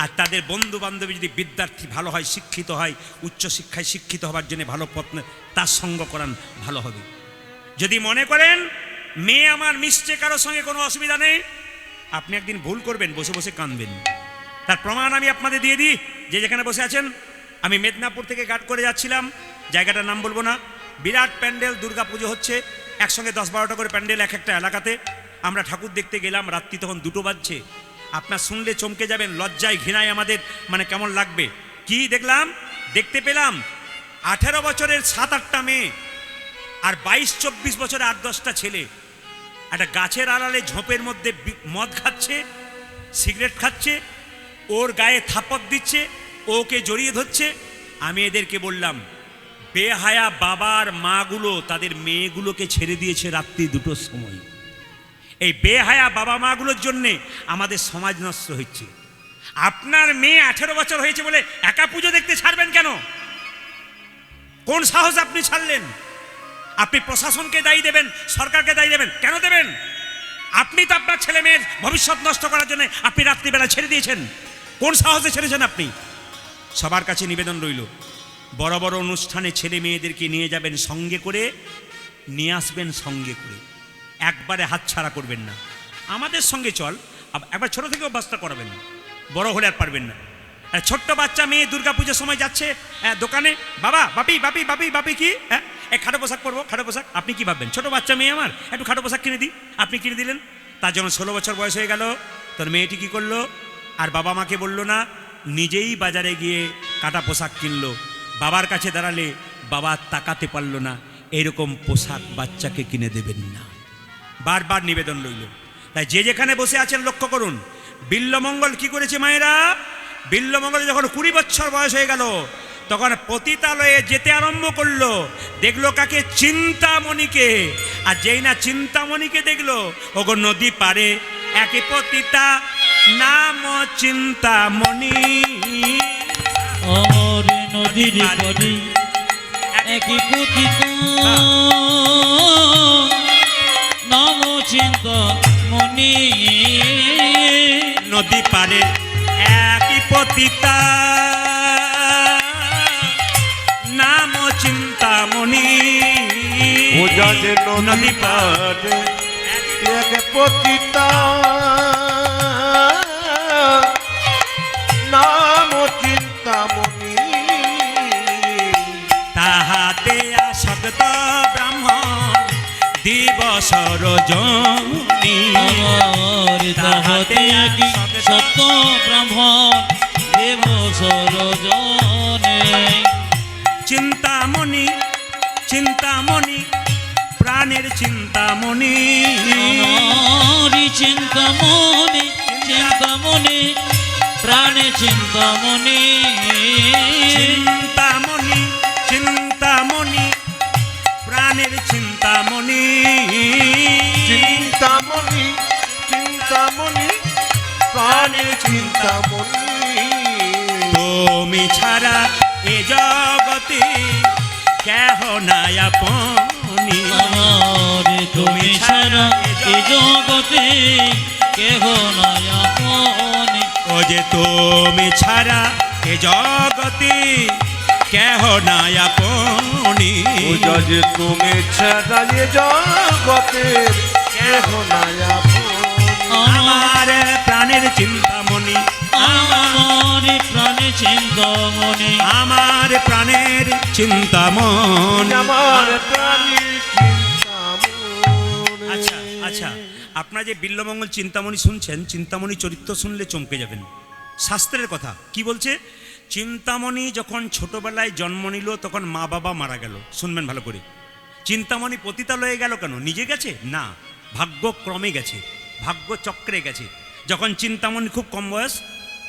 আর তাদের বন্ধু বান্ধবী যদি বিদ্যার্থী ভালো হয়, শিক্ষিত হয়, উচ্চশিক্ষায় শিক্ষিত হবার জন্য ভালো পথ, তার সঙ্গ করান, ভালো হবে। যদি মনে করেন মেয়ে আমার মিশছে কারোর সঙ্গে, কোনো অসুবিধা নেই, আপনি একদিন ভুল করবেন, বসে বসে কাঁদবেন। তার প্রমাণ আমি আপনাদের দিয়ে দিই, যে যেখানে বসে আছেন। আমি মেদিনীপুর থেকে গার্ড করে যাচ্ছিলাম, জায়গাটার নাম বলবো না, বিরাট প্যান্ডেল, দুর্গা পুজো হচ্ছে, একসঙ্গে 10-12টা করে প্যান্ডেল এক একটা এলাকাতে। আমরা ঠাকুর দেখতে গেলাম, রাত্রি তখন 2টো বাজছে। আপনার শুনলে চমকে যাবেন, লজ্জায় ঘৃণায় আমাদের মানে কেমন লাগবে। কি দেখলাম, দেখতে পেলাম 18 বছরের 7-8টা মেয়ে আর 22-24 বছরের 8-10টা ছেলে একটা গাছের আড়ালে ঝোপের মধ্যে মদ খাচ্ছে, সিগারেট খাচ্ছে, ওর গায়ে থাপড় দিচ্ছে, ওকে জড়িয়ে ধরছে। আমি এদেরকে বললাম, বেহায়া বাবার মাগুলো তাদের মেয়েগুলোকে ছেড়ে দিয়েছে রাত্রি 2টোর সময়। এই বেহায়া বাবা মাগুলোর জন্যে আমাদের সমাজ নষ্ট হচ্ছে। আপনার মেয়ে 18 বছর হয়েছে বলে একা পুজো দেখতে ছাড়বেন কেন? কোন সাহস আপনি ছাড়লেন? আপনি প্রশাসনকে দায়ী দেবেন, সরকারকে দায়ী দেবেন, কেন দেবেন? আপনি তো আপনার ছেলে মেয়ের ভবিষ্যৎ নষ্ট করার জন্য আপনি রাত্রিবেলা ছেড়ে দিয়েছেন। কোন সাহসে ছেড়েছেন আপনি? সবার কাছে নিবেদন রইল, বড় বড় অনুষ্ঠানে ছেলে মেয়েদেরকে নিয়ে যাবেন সঙ্গে করে, নিয়ে আসবেন সঙ্গে করে, একবারে হাতছাড়া করবেন না। আমাদের সঙ্গে চল, একবার ছোট থেকে অভ্যাসটা করাবেন, বড় হলে আর পারবেন না। আর ছোট্ট বাচ্চা মেয়ে দুর্গাপুজোর সময় যাচ্ছে দোকানে, বাবা বাপি বাপি বাপি বাপি কি খাটো পোশাক পরবো, খাটো পোশাক। আপনি কি ভাববেন ছোট বাচ্চা মেয়ে আমার একটু খাটো পোশাক কিনে দিই? আপনি কিনে দিলেন। তার জন্য 16 বছর বয়স হয়ে গেল, তোর মেয়েটি কি করলো? আর বাবা মাকে বললো না, নিজেই বাজারে গিয়ে কাটা পোশাক কিনলো। বাবার কাছে দাঁড়ালে বাবা তাকাতে পারলো না। এরকম পোশাক বাচ্চাকে কিনে দেবেন না, বারবার নিবেদন রইল। তাই যে যেখানে বসে আছেন লক্ষ্য করুন, বিল্লমঙ্গল কি করেছে মায়েরা? বিল্লমঙ্গল যখন 20 বছর বয়স হয়ে গেল তখন পতিতালয়ে যেতে আরম্ভ করলো। দেখলো কাকে? চিন্তামণিকে। আর যেই না চিন্তামণিকে দেখলো, ওগো নদী পারে একে পতিতা নাম চিন্তামণি। আমার নদীর পারে একই পতিতা নাম চিন্তামণি। নদী পারে একই পতিতা নাম চিন্তামণি। পূজা যে নদী পারে এক পতিতা নাম চিন্তামণি। তাহাতে আসক্ত ব্রাহ্মণ দিবস রজনী। আমার তাহাতে একই সত্য ব্রাহ্মণ দিবস রজনী। চিন্তামণি চিন্তামণি প্রাণের চিন্তামণি। আমার চিন্তামণি চিন্তামণি প্রাণে চিন্তামণি। চিন্তামণি চিন্তামণি প্রাণের চিন্তামণি। চিন্তামণি চিন্তামণি প্রাণের চিন্তামণি। তুমি ছাড়া এ জগতে কেহ নাই আপনি। আমার তুমি ছাড়া এ জগতে কেহ নাই আপনি। ও যে তুমি ছাড়া এ জগতে কেহ নাই আপনি। পূজা যে তুমি ছাড়া এ জগতে কেহ নাই আপনি। আমার প্রাণের চিন্তামণি। আমার প্রাণে চিন্তামণি। আমার প্রাণের চিন্তামণি। আমার প্রাণের চিন্তামণি। আচ্ছা আচ্ছা, আপনারা যে বিল্লমঙ্গল চিন্তামণি শুনছেন, চিন্তামণি চরিত্র শুনলে চমকে যাবেন। শাস্ত্রের কথা কি বলছে? চিন্তামণি যখন ছোটবেলায় জন্ম নিল তখন মা বাবা মারা গেল। শুনবেন ভালো করে। চিন্তামণি পতিতালয়ে গেল কেন? নিজে গেছে না, ভাগ্যক্রমে গেছে, ভাগ্য চক্রে গেছে। যখন চিন্তামণি খুব কম বয়স,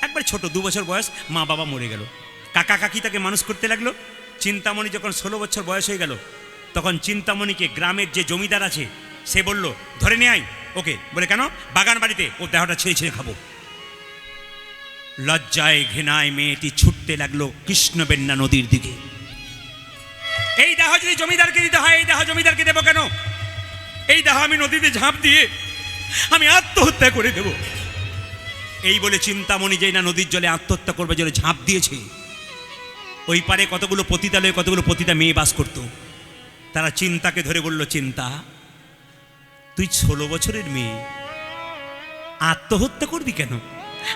একবার ছোট 2 বছর বয়স, মা বাবা মরে গেল। কাকা কাকি তাকে মানুষ করতে লাগলো। চিন্তামণি যখন 16 বছর বয়স হয়ে গেল তখন চিন্তামণিকে গ্রামের যে জমিদার আছে সে বলল, ধরে নিয়ে আয় ওকে। বলে কেন? বাগান বাড়িতে ওর দেহটা ছেড়ে ছেড়ে খাবো। লজ্জায় ঘৃণায় মেয়েটি ছুটতে লাগলো কৃষ্ণবেন্না নদীর দিকে। এই দেহ যদি জমিদারকে দিতে হয়, এই দেহ জমিদারকে দেবো কেন? এই দেহ আমি নদীতে ঝাঁপ দিয়ে আমি আত্মহত্যা করে দেব। এই বলে চিন্তামণি যেই না নদীর জলে আত্মহত্যা করবে জলে ঝাঁপ দিয়েছে, ওই পারে কতগুলো পতিতালয়ে কতগুলো পতিতা মেয়ে বাস করত। তারা চিন্তাকে ধরে বলল, চিন্তা তুই 16 বছরের মেয়ে, আত্মহত্যা করবি কেন?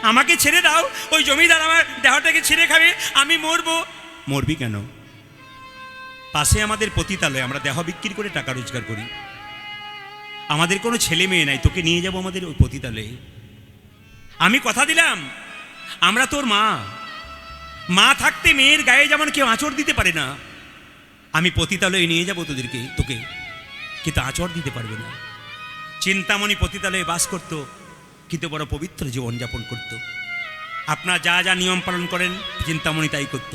আমাকে ছেড়ে দাও, ওই জমিদার আমার দেহটাকে ছিঁড়ে খাবে, আমি মরবো। মরবি কেন? পাশে আমাদের পতিতালয়, আমরা দেহ বিক্রি করে টাকা রোজগার করি। আমাদের কোনো ছেলে মেয়ে নাই, তোকে নিয়ে যাব আমাদের ওই পতিতালয়ে। আমি কথা দিলাম, আমরা তোর মা, মা থাকতে মেয়ের গায়ে যেমন কেউ আঁচড় দিতে পারে না, আমি পতিতালয়ে নিয়ে যাব তোকে, কিন্তু আঁচড় দিতে পারবে না। চিন্তামণি পতিতালয়ে বাস করত, কিন্তু বড় পবিত্র জীবনযাপন করত। আপনার যা যা নিয়ম পালন করেন চিন্তামণি তাই করত।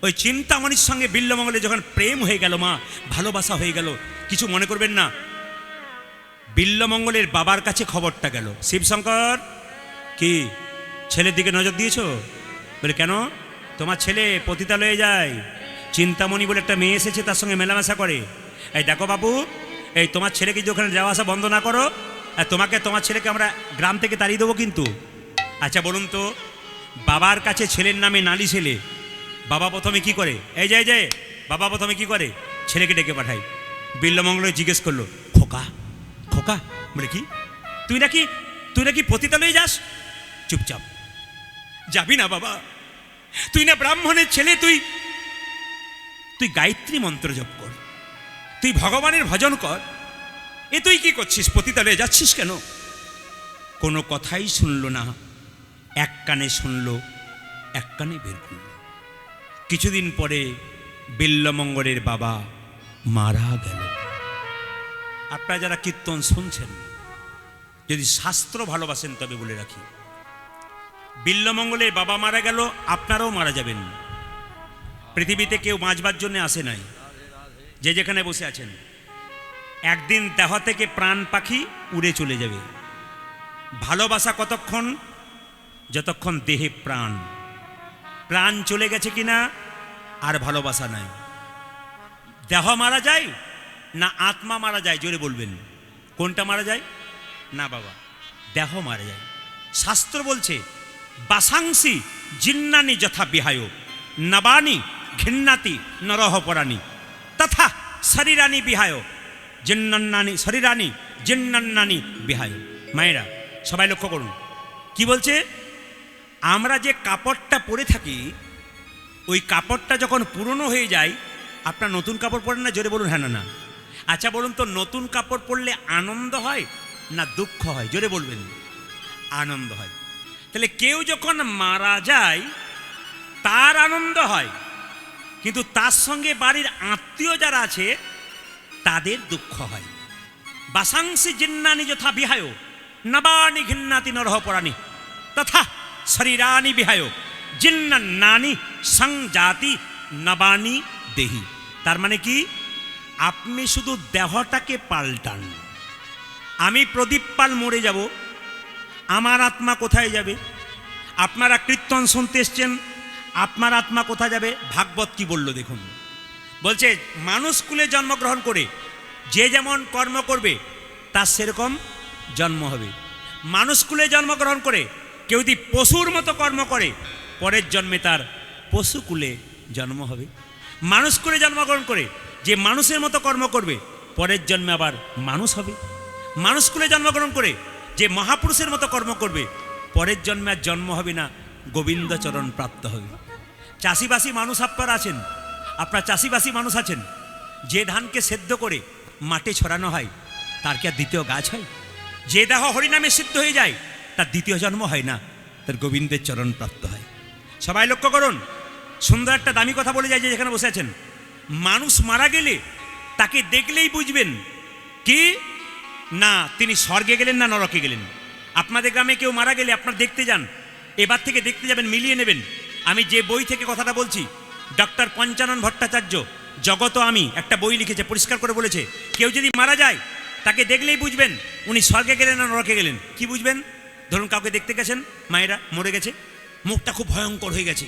ওই চিন্তামণির সঙ্গে বিল্বমঙ্গলে যখন প্রেম হয়ে গেল, মা ভালোবাসা হয়ে গেল, কিছু মনে করবেন না, বিল্বমঙ্গলের বাবার কাছে খবরটা গেল, শিবশঙ্কর কি ছেলের দিকে নজর দিয়েছো? বলে কেন? তোমার ছেলে পতিতালয়ে যায়, চিন্তামণি বলে একটা মেয়ে এসেছে, তার সঙ্গে মেলামেশা করে। এই দেখো বাবু, এই তোমার ছেলেকে যদি ওখানে যাওয়া আসা বন্ধ না করো, আর তোমার ছেলেকে আমরা গ্রাম থেকে তাড়িয়ে দেবো কিন্তু। আচ্ছা বলুন তো, বাবার কাছে ছেলের নামে নালিশ এলে বাবা প্রথমে কি করে? এই যে বাবা প্রথমে কি করে? ছেলেকে ডেকে পাঠায়। বিল্বমঙ্গল জিজ্ঞেস করলো, খোকা খোকা, বলে কি তুই নাকি পতিতালয়ে যাস? চুপচাপ, যাবি না বাবা, তুই না ব্রাহ্মণের ছেলে, তুই গায়ত্রী মন্ত্র জপ কর, তুই ভগবানের ভজন কর। এ তুই কি করছিস? পতিতালয়ে যাচ্ছিস কেন? কোনো কথাই শুনল না, এক কানে শুনলো, এক কানে বের করল। কিছুদিন পরে বিল্বমঙ্গলের বাবা মারা গেল। আপনারা যারা কীর্তন শুনছেন, যদি শাস্ত্র ভালোবাসেন তবে বলে রাখি, বিল্বমঙ্গলের বাবা মারা গেল, আপনারাও মারা যাবেন। পৃথিবীতে কেউ বাঁচবার জন্য আসে নাই। যে যেখানে বসে আছেন, একদিন দেহ থেকে প্রাণ পাখি উড়ে চলে যাবে। ভালোবাসা কতক্ষণ? যতক্ষণ দেহে প্রাণ। প্রাণ চলে গেছে কিনা আর ভালোবাসা নাই। দেহ মারা যায় না আত্মা মারা যায়? জোরে বলবেন, কোনটা মারা যায়? না বাবা, দেহ মারা যায়। শাস্ত্র বলছে, বাসাংসি জিন্নানি যথা বিহায় নবানি ঘৃণাতি নরহ পরাণী তথা শরীরানি বিহায় জিন্নান্নানি শরীরানি জিন্নান্নানি বিহায়। মায়েরা সবাই লক্ষ্য করুন, কি বলছে? আমরা যে কাপড়টা পরে থাকি, ওই কাপড়টা যখন পুরনো হয়ে যায়, আপনার নতুন কাপড় পরেন না? জোরে বলুন হ্যাঁ না না। আচ্ছা বলুন তো, নতুন কাপড় পরলে আনন্দ হয় না দুঃখ হয়? জোরে বলবেন। আনন্দ হয়। তাহলে কেউ যখন মারা যায় তার আনন্দ হয়, কিন্তু তার সঙ্গে বাড়ির আত্মীয় যারা আছে তাদের দুঃখ হয়। বাসাংসি জিন্নানি যথা বিহায় নবানি ঘৃণাতি নরহ পরাণী তথা শরীরানি বিহায় জিন্নান্নানি সংজাতি নবানি দেহি। তার মানে কি? আপনি শুধু দেহটাকে পাল্টান। আমি প্রদীপ পাল মরে যাব, আমার আত্মা কোথায় যাবে? আপনারা কীর্তন শুনতে এসছেন, আপনার আত্মা কোথায় যাবে? ভাগবত কি বলল দেখুন, বলছে মানুষ কুলে জন্মগ্রহণ করে যে যেমন কর্ম করবে তার সেরকম জন্ম হবে। মানুষ কুলে জন্মগ্রহণ করে কেউ যদি পশুর মতো কর্ম করে, পরের জন্মে তার পশুকুলে জন্ম হবে। মানুষ কুলে জন্মগ্রহণ করে যে মানুষের মতো কর্ম করবে, পরের জন্মে আবার মানুষ হবে। মানুষ কুলে জন্মগ্রহণ করে যে মহাপুরুষের মতো কর্ম করবে, পরের জন্মে আর জন্ম হবে না, গোবিন্দচরণ প্রাপ্ত হবে। চাষিবাসী মানুষ আপনারা আছেন, আপনার চাষিবাসী মানুষ আছেন, যে ধানকে সেদ্ধ করে মাঠে ছড়ানো হয় তার কি আর দ্বিতীয় গাছ হয়? যে দেহ হরিনামে সিদ্ধ হয়ে যায় তার দ্বিতীয় জন্ম হয় না, তার গোবিন্দের চরণ প্রাপ্ত হয়। সবাই লক্ষ্য করুন, সুন্দর একটা দামি কথা বলে যায় যে যেখানে বসে আছেন, মানুষ মারা গেলে তাকে দেখলেই বুঝবেন কি না তিনি স্বর্গে গেলেন না নরকে গেলেন। আপনাদের গ্রামে কেউ মারা গেলে আপনারা দেখতে যান, এবার থেকে দেখতে যাবেন, মিলিয়ে নেবেন। আমি যে বই থেকে কথাটা বলছি, ডক্টর পঞ্চানন ভট্টাচার্য জগত আমি একটা বই লিখেছে, পরিষ্কার করে বলেছে, কেউ যদি মারা যায় তাকে দেখলেই বুঝবেন উনি স্বর্গে গেলেন না নরকে গেলেন। কি বুঝবেন? ধরুন কাউকে দেখতে গেছেন, মায়েরা মরে গেছে, মুখটা খুব ভয়ঙ্কর হয়ে গেছে,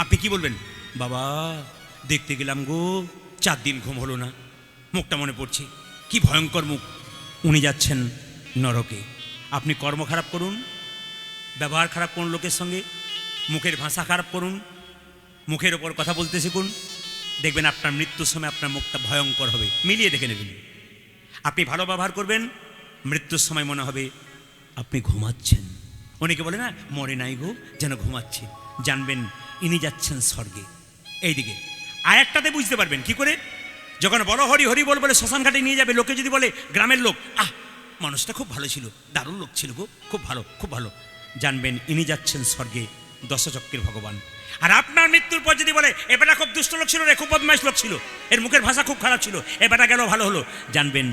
আপনি কি বলবেন? বাবা দেখতে গেলাম গো, 4 দিন ঘুম হলো না, মুখটা মনে পড়ছে, কি ভয়ঙ্কর মুখ, উনি যাচ্ছেন নরকে। আপনি কর্ম খারাপ করুন, ব্যবহার খারাপ করুন লোকের সঙ্গে, মুখের ভাষা খারাপ করুন, মুখের ওপর কথা বলতে শিখুন, দেখবেন আপনার মৃত্যুর সময় আপনার মুখটা ভয়ঙ্কর হবে। মিলিয়ে দেখে নেবেন। আপনি ভালো ব্যবহার করবেন, মৃত্যুর সময় মনে হবে আপনি ঘুমাচ্ছেন। অনেকে বলে না মরে নাই গো, যেন ঘুমাচ্ছে, জানবেন ইনি যাচ্ছেন স্বর্গে। এইদিকে আর একটাতে বুঝতে পারবেন কি করে? যখন বড় হরি হরি বল বলে শ্মশান ঘাটে নিয়ে যাবে, লোকে যদি বলে, গ্রামের লোক, মানুষটা খুব ভালো ছিল, দারুণ লোক ছিল গো, খুব ভালো, খুব ভালো। জানবেন ইনি যাচ্ছেন স্বর্গে, দশচক্রের ভগবান। আর আপনার মৃত্যুর পর যদি বলে এ বেটা খুব দুষ্ট লোক ছিল রে, খুব বদমাইশ লোক ছিল, এর মুখের ভাষা খুব খারাপ ছিল, এ বেটা গেল ভালো হলো, জানবেন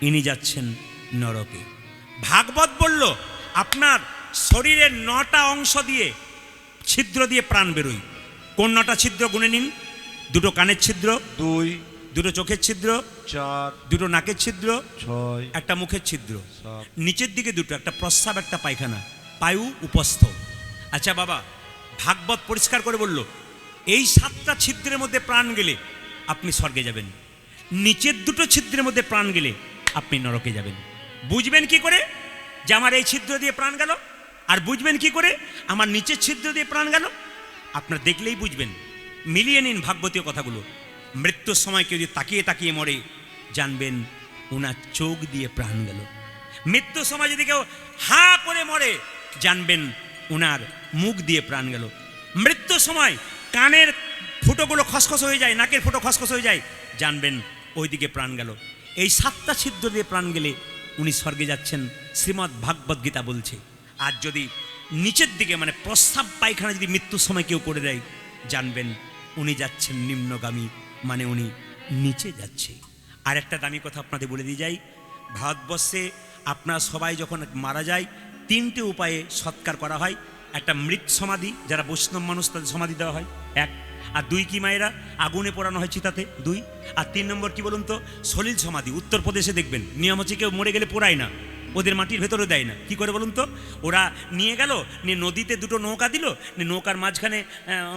ইনি যাচ্ছেন নরকে। ভাগবত বলল আপনার শরীরের 9টা অংশ দিয়ে, ছিদ্র দিয়ে প্রাণ বেরোয়। কোন 9টা ছিদ্র গুনে নিন? 2টো কানের ছিদ্র, 2 2টো চোখের ছিদ্র, 4 2টো নাকের ছিদ্র, 6 একটা মুখের ছিদ্র, 7 নিচের দিকে 2টো, একটা প্রস্রাব একটা পায়খানা, পায়ু উপস্থ। আচ্ছা বাবা, ভাগবত পরিষ্কার করে বলল এই 7টা ছিদ্রের মধ্যে প্রাণ গেলে আপনি স্বর্গে যাবেন, নিচের 2টো ছিদ্রের মধ্যে প্রাণ গেলে আপনি নরকে যাবেন। বুঝবেন কি করে যে আমার এই ছিদ্র দিয়ে প্রাণ গেল, আর বুঝবেন কি করে আমার নিচের ছিদ্র দিয়ে প্রাণ গেল? আপনার দেখলেই বুঝবেন। মিলিয়ে নিন ভাগবতীয় কথাগুলো। মৃত্যুর সময় কেউ যদি তাকিয়ে তাকিয়ে মরে, জানবেন ওনার চোখ দিয়ে প্রাণ গেল। মৃত্যুর সময় যদি কেউ হা করে মরে, জানবেন ওনার মুখ দিয়ে প্রাণ গেল। মৃত্যুর সময় কানের ফুটোগুলো খসখস হয়ে যায়, নাকের ফুটো খসখস হয়ে যায়, জানবেন ওইদিকে প্রাণ গেল। এই 7টা ছিদ্র দিয়ে প্রাণ গেলে উনি স্বর্গে যাচ্ছেন, শ্রীমদ্ ভাগবত গীতা বলছে। আর যদি নিচের দিকে মানে প্রস্রাব পায়খানা যদি মৃত্যুর সময় কেউ করে দেয়, জানবেন উনি যাচ্ছেন নিম্নগামী, মানে উনি নিচে যাচ্ছে। আর একটা দামি কথা আপনাদের বলে দিয়ে যাই, ভারতবর্ষে আপনারা সবাই যখন মারা যায় 3টে উপায়ে সৎকার করা হয়। একটা মৃত সমাধি, যারা বৈষ্ণব মানুষ তাদের সমাধি দেওয়া হয়, 1। আর 2 কি মায়েরা আগুনে পোড়ানো হয় চিতাতে, 2। আর 3 নম্বর কি বলুন তো, সলিল সমাধি। উত্তরপ্রদেশে দেখবেন নিয়ম হচ্ছে কেউ মরে গেলে পোড়ায় না, ওদের মাটির ভেতরে দেয় না। কি করে বলুন তো, ওরা নিয়ে গেল, নিয়ে নদীতে 2টো নৌকা দিল, নিয়ে নৌকার মাঝখানে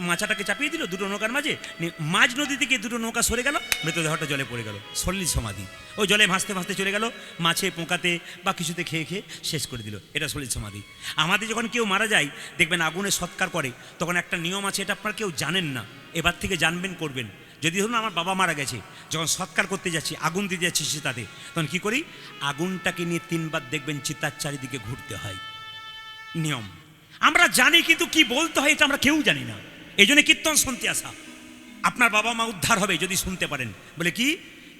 মাচাটাকে চাপিয়ে দিল 2টো নৌকার মাঝে, নিয়ে মাঝ নদী থেকে 2টো নৌকা সরে গেল, মৃতদেহটা জলে পড়ে গেল, সলিল সমাধি। ওই জলে ভাসতে ভাসতে চলে গেল, মাছে পোকাতে বা কিছুতে খেয়ে খেয়ে শেষ করে দিল, এটা সলিল সমাধি। আমাদের যখন কেউ মারা যায় দেখবেন আগুনে সৎকার করে, তখন একটা নিয়ম আছে, এটা আপনারা কেউ জানেন না, এবার থেকে জানবেন, করবেন। যদি ধরুন আমার বাবা মারা গেছে, যখন সৎকার করতে যাচ্ছি, আগুন দিতে যাচ্ছি চিতাতে, তখন কি করি, আগুনটাকে নিয়ে 3বার দেখবেন চিতার চারিদিকে ঘুরতে হয়, নিয়ম আমরা জানি, কিন্তু কি বলতে হয় এটা আমরা কেউ জানি না। এই জন্য কীর্তন শুনতে আসা। আপনার বাবা মা উদ্ধার হবে যদি শুনতে পারেন। বলে কি,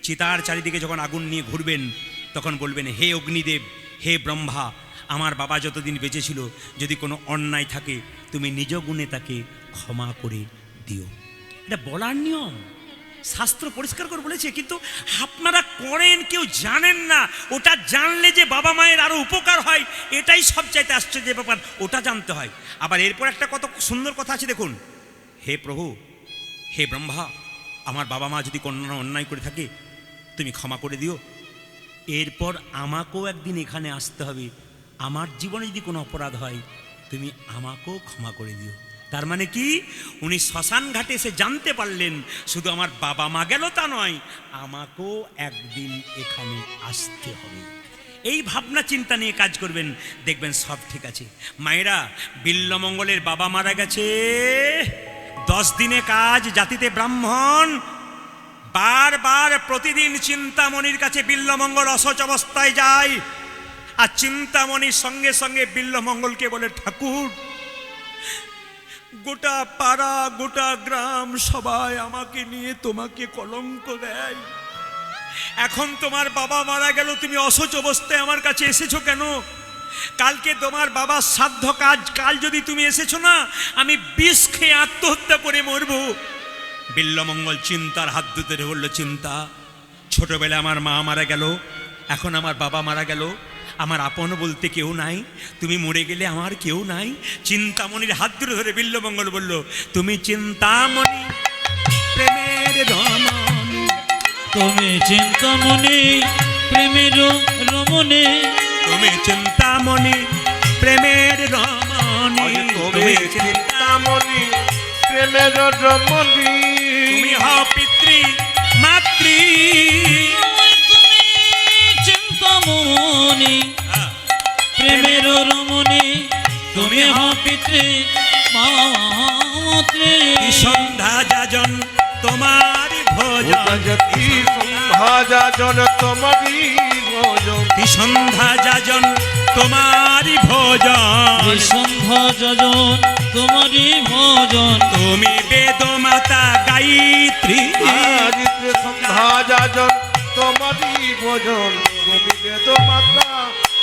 চিতার চারিদিকে যখন আগুন নিয়ে ঘুরবেন, তখন বলবেন হে অগ্নিদেব, হে ব্রহ্মা, আমার বাবা যতদিন বেঁচে ছিল যদি কোনো অন্যায় থাকে তুমি নিজ গুণে তাকে ক্ষমা করে দিও। এটা বলার নিয়ম, শাস্ত্র পরিষ্কার করে বলেছে, কিন্তু আপনারা করেন, কেউ জানেন না। ওটা জানলে যে বাবা মায়ের আরো উপকার হয়, এটাই সবচাইতে আশ্চর্যের ব্যাপার, ওটা জানতে হয়। আবার এরপর একটা কত সুন্দর কথা আছে দেখুন, হে প্রভু, হে ব্রহ্মা, আমার বাবা মা যদি কোনো অন্যায় করে থাকে তুমি ক্ষমা করে দিও। এরপর আমাকেও একদিন এখানে আসতে হবে, আমার জীবনে যদি কোনো অপরাধ হয় তুমি আমাকেও ক্ষমা করে দিও। তার মানে কি, উনি শ্মশান ঘাটে এসে জানতে পারলেন শুধু আমার বাবা মা গেল তা নয়, আমাকেও একদিন এখানে আসতে হবে। এই ভাবনা চিন্তা নিয়ে কাজ করবেন, দেখবেন সব ঠিক আছে। মায়েরা, বিল্লমঙ্গলের বাবা মারা গেছে, 10 দিনে কাজ, জাতিতে ব্রাহ্মণ, বারবার প্রতিদিন চিন্তামণির কাছে বিল্লমঙ্গল অসচ অবস্থায় যায়, আর চিন্তামণির সঙ্গে সঙ্গে বিল্লমঙ্গলকে বলে, ঠাকুর, গোটা পাড়া গোটা গ্রাম সবাই আমাকে নিয়ে তোমাকে কলঙ্ক দেয়, এখন তোমার বাবা মারা গেল, তুমি অসচ অবস্থায় আমার কাছে এসেছো কেন? কালকে তোমার বাবার শ্রাদ্ধ কাজ, কাল যদি তুমি এসেছো না, আমি বিষ খেয়ে আত্মহত্যা করে মরবো। বিল্লমঙ্গল চিন্তার হাত ধুতে বলল, চিন্তা, ছোটবেলায় আমার মা মারা গেল, এখন আমার বাবা মারা গেল, আমার আপন বলতে কেউ নাই, তুমি মরে গেলে আমার কেউ নাই। চিন্তামণির হাত ধরে বিল্লমঙ্গল বলল, তুমি চিন্তামণি প্রেমের রমণী, তুমি চিন্তামণি প্রেমের রমণী, তুমি চিন্তামণি প্রেমের রমণী, তুমি চিন্তামণি প্রেমের রমণী, তুমি হও পিতৃ মাতৃ, তুমি চিন্তামণি প্রেমের রমণী, তুমি হও পিতৃ মাতৃ। সন্ধ্যা যাজন তোমার ভোজন, সন্ধ্যা যাজন তোমারি ভোজন, সন্ধ্যা যাজন তোমারি ভোজন, সন্ধ্যা যাজন তোমারি ভোজন, তুমি বেদ মাতা গায়ত্রী, সন্ধ্যা যাজন তোমারি ভোজন, তুমি বেদ মাতা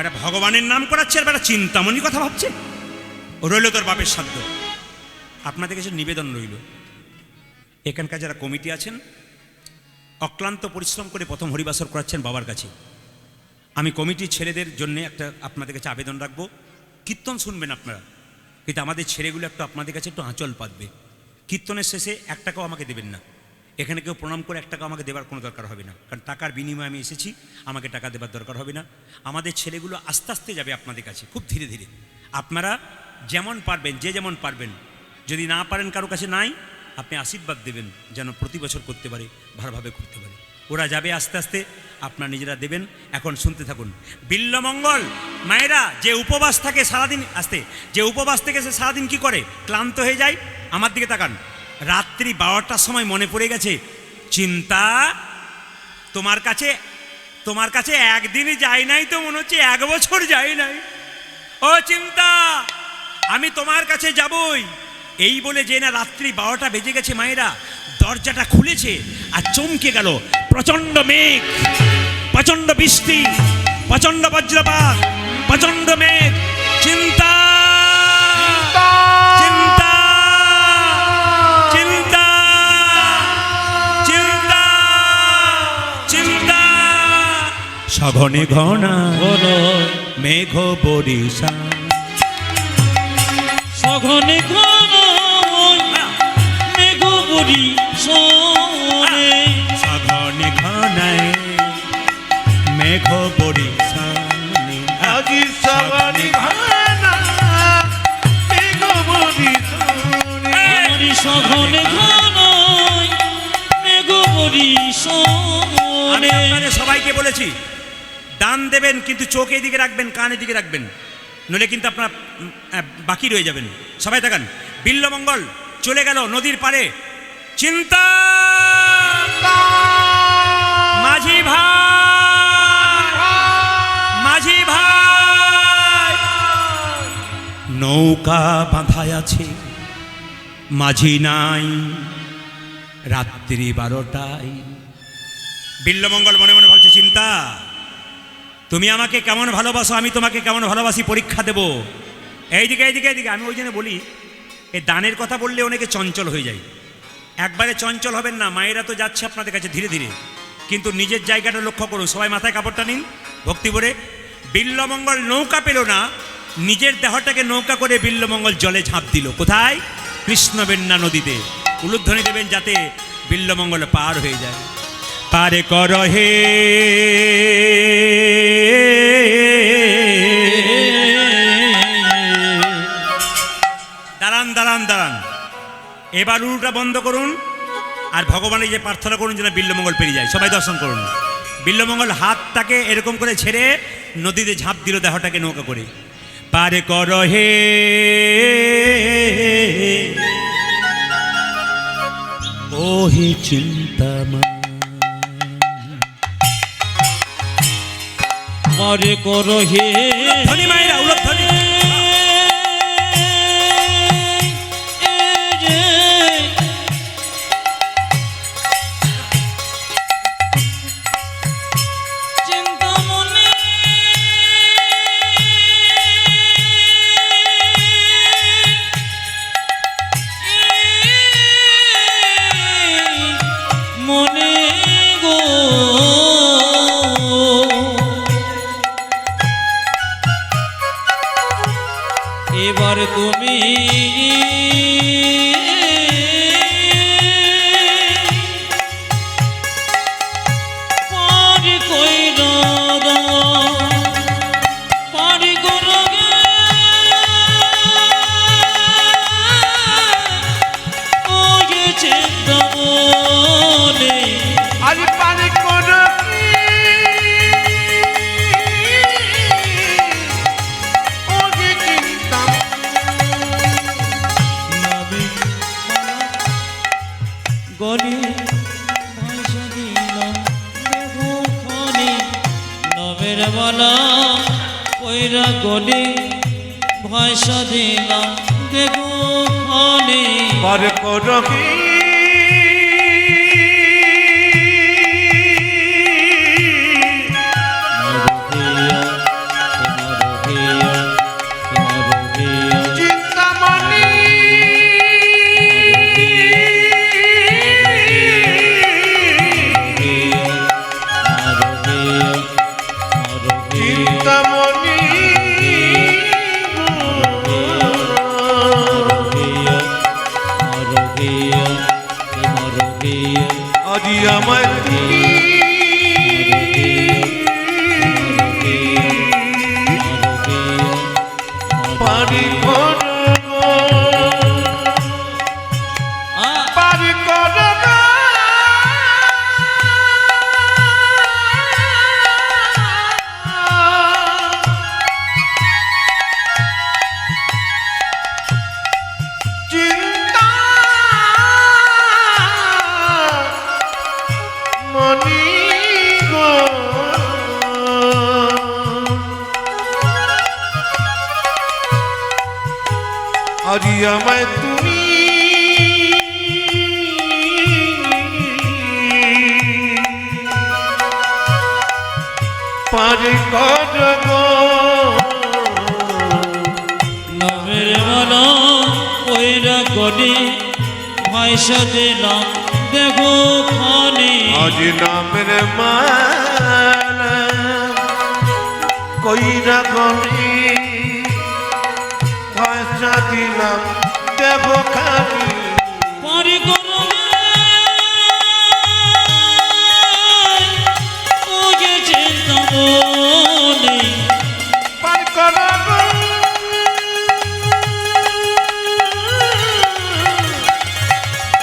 বেটা ভগবানের নাম করাচ্ছে আর বেটা চিন্তামণির কথা ভাবছে। ও রইল তোর বাপের সাধ্য। আপনাদের কাছে নিবেদন রইল, এখানকার যারা কমিটি আছেন অক্লান্ত পরিশ্রম করে প্রথম হরিবাসর করাচ্ছেন বাবার কাছে। আমি কমিটির ছেলেদের জন্য একটা আপনাদের কাছে আবেদন রাখবো, কীর্তন শুনবেন আপনারা, কিন্তু আমাদের ছেলেগুলো একটু আপনাদের কাছে একটু আঁচল পাতবে। কীর্তনের শেষে 1 টাকাও আমাকে দেবেন না। এখানে কেউ প্রণাম করে 1 টাকা আমাকে দেবার কোনো দরকার হবে না, কারণ টাকার বিনিময়ে আমি এসেছি, আমাকে টাকা দেবার দরকার হবে না। আমাদের ছেলেগুলো আস্তে আস্তে যাবে আপনাদের কাছে, খুব ধীরে ধীরে। আপনারা যেমন পারবেন, যে যেমন পারবেন, যদি না পারেন কারো কাছে নাই, আপনি আশীর্বাদ দেবেন যেন প্রতি বছর করতে পারে, ভালোভাবে করতে পারে। ওরা যাবে আস্তে আস্তে, আপনারা নিজেরা দেবেন। এখন শুনতে থাকুন। বিল্লমঙ্গল মায়েরা যে উপবাস থাকে সারাদিন, আসতে যে উপবাস থেকে সে সারাদিন কি করে, ক্লান্ত হয়ে যায়। আমার দিকে তাকান, রাত্রি 12টার সময় মনে পড়ে গেছে, চিন্তা তোমার কাছে একদিনই যাই নাই তো মনে হচ্ছে 1 বছর যাই নাই। ও চিন্তা, আমি তোমার কাছে যাবই। এই বলে যে না রাত্রি 12টা বেজে গেছে, মায়েরা দরজাটা খুলেছে আর চমকে গেল। প্রচন্ড মেঘ, প্রচন্ড বৃষ্টি, প্রচন্ড বজ্রপাত, প্রচন্ড মেঘ। চিন্তা চিন্তা চিন্তা চিন্তা চিন্তা সঘনে ঘনা মেঘ বরিশা, সঘনে ঘন মেঘ বরিশানে, সঘনে ঘনায় মেঘ বরিশানে, আজি সবারি ঘনা মেঘ বরিশানে, আমারি সঘনে ঘন মেঘ বরিশানে। আমি আপনাদের সবাইকে বলেছি দান দেবেন, কিন্তু চোখ এদিকে রাখবেন, কান এদিকে রাখবেন, নইলে কিন্তু আপনার বাকি রয়ে যাবেন। সবাই থাকান। বিল্লমঙ্গল চলে গেল নদীর পারে। চিন্তা মাঝি ভাই, মাঝি ভাই, নৌকা বাঁধায় আছে, মাঝি নাই, রাত্রি 12টায়। বিল্লমঙ্গল মনে মনে ভাবছে, চিন্তা তুমি আমাকে কেমন ভালোবাসো, আমি তোমাকে কেমন ভালোবাসি, পরীক্ষা দেব। এইদিকে এইদিকে এইদিকে। আমি ওই জন্য বলি, এই দানের কথা বললে অনেকে চঞ্চল হয়ে যায়। একবারে চঞ্চল হবেন না। মায়েরা তো যাচ্ছে আপনাদের কাছে ধীরে ধীরে, কিন্তু নিজের জায়গাটা লক্ষ্য করুন। সবাই মাথায় কাপড়টা নিন ভক্তি ভরে। বিল্লমঙ্গল নৌকা পেল না, নিজের দেহটাকে নৌকা করে বিল্লমঙ্গল জলে ঝাঁপ দিল। কোথায়? কৃষ্ণবেন্না নদীতে। উলুধ্বনি দেবেন যাতে বিল্লমঙ্গল পার হয়ে যায়। পারে কর হে দাঁড়ান দাঁড়ান দাঁড়ান, এবার উলুটা বন্ধ করুন আর ভগবানের যে প্রার্থনা করুন যেন বিল্লমঙ্গল পেরিয়ে যায়। সবাই দর্শন করুন। বিল্লমঙ্গল হাতটাকে এরকম করে ছেড়ে নদীতে ঝাঁপ দিল দেহটাকে নৌকা করে। পারে কর হে ও হে চিন্তামা, পারে কর হে ধ্বনি মায়েরা, উলুধ্বনি। এবার তুমি পারি কইরা পারি করা ওই চিন্তা মনে, আজি পানি কোন ওগে চিন্তা গলি ভাষা দিলাম দেখো খানি, নবের বলা কইরা গলি ভাষা দিলাম দেখো খানি। পর করহি আজি আমায় তুমি পারি করো গো, পারি করো গো। চিন্তা মনি গো, আজি আমায় তুমি পারি করো গো। নামের মালা ওইরা গড়ে ভাইসা দিলাম দেখো খানে আজ নামের মালা কইরা গলি ভাষা দিলাম দেব খানি। পারি করো ও যে চিন্তা মনে পার করো গো,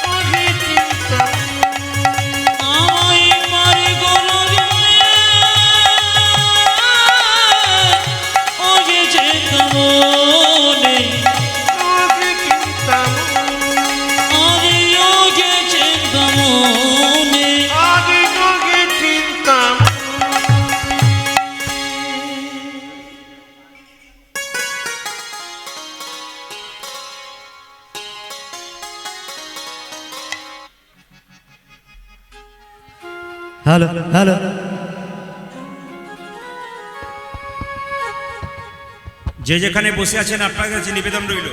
ওরে চিন্তা আমায় পারি করো ও যে চিন্তা মনে ওরে চিন্তা আরে ও যে চিন্তা মনে আগে ওরে চিন্তা। হ্যালো হ্যালো যে যেখানে বসে আছেন আপনার কাছে নিবেদন রইল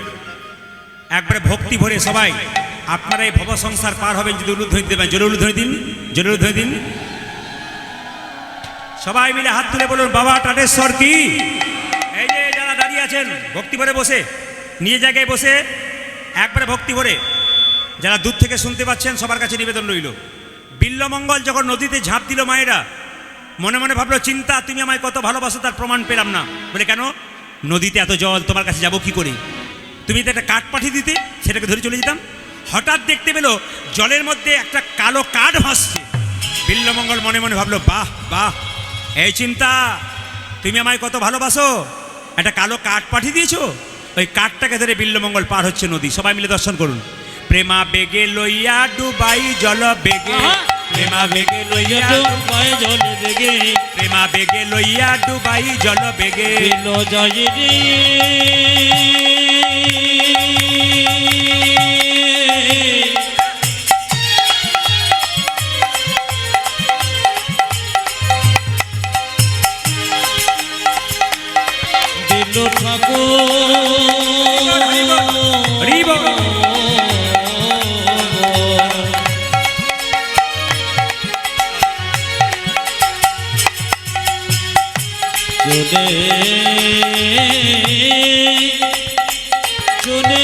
একবারে ভক্তি ভরে সবাই আপনারা এই ভব সংসার পার হবেন যদি উলুধ্বনি দেবেন। জোরে উলুধ্বনি দিন, জোরে উলুধ্বনি দিন। সবাই মিলে হাত তুলে বলুন বাবা টাটেশ্বর কি। এই যে যারা দাঁড়িয়ে আছেন ভক্তি ভরে বসে নিজ জায়গায় বসে একবারে ভক্তি ভরে, যারা দূর থেকে শুনতে পাচ্ছেন সবার কাছে নিবেদন রইল। বিল্লমঙ্গল যখন নদীতে ঝাঁপ দিল মায়েরা মনে মনে ভাবলো চিন্তা তুমি আমায় কত ভালোবাসো তার প্রমাণ পেলাম না। বলে কেন? নদীতে এত জল তোমার কাছে যাবো কি করে? তুমি তো একটা কাঠ পাঠিয়ে দিতে সেটাকে ধরে চলে যেতাম। হঠাৎ দেখতে পেলো জলের মধ্যে একটা কালো কাঠ ভাসছে। বিল্লমঙ্গল মনে মনে ভাবলো বাহ বাহ, এই চিন্তা তুমি আমায় কত ভালোবাসো, একটা কালো কাঠ পাঠিয়ে দিয়েছো। ওই কাঠটাকে ধরে বিল্লমঙ্গল পার হচ্ছে নদী। সবাই মিলে দর্শন করুন। প্রেমা বেগে লইয়া ডুবাই জল বেগে, প্রেমা বেগে লইয়া পায়ে জলে বেগে প্রেমা বেগে লইয়া ডুবাই জল বেগে। দিল যায় রে দিল ঠাকুর হরি বল। চলে চলে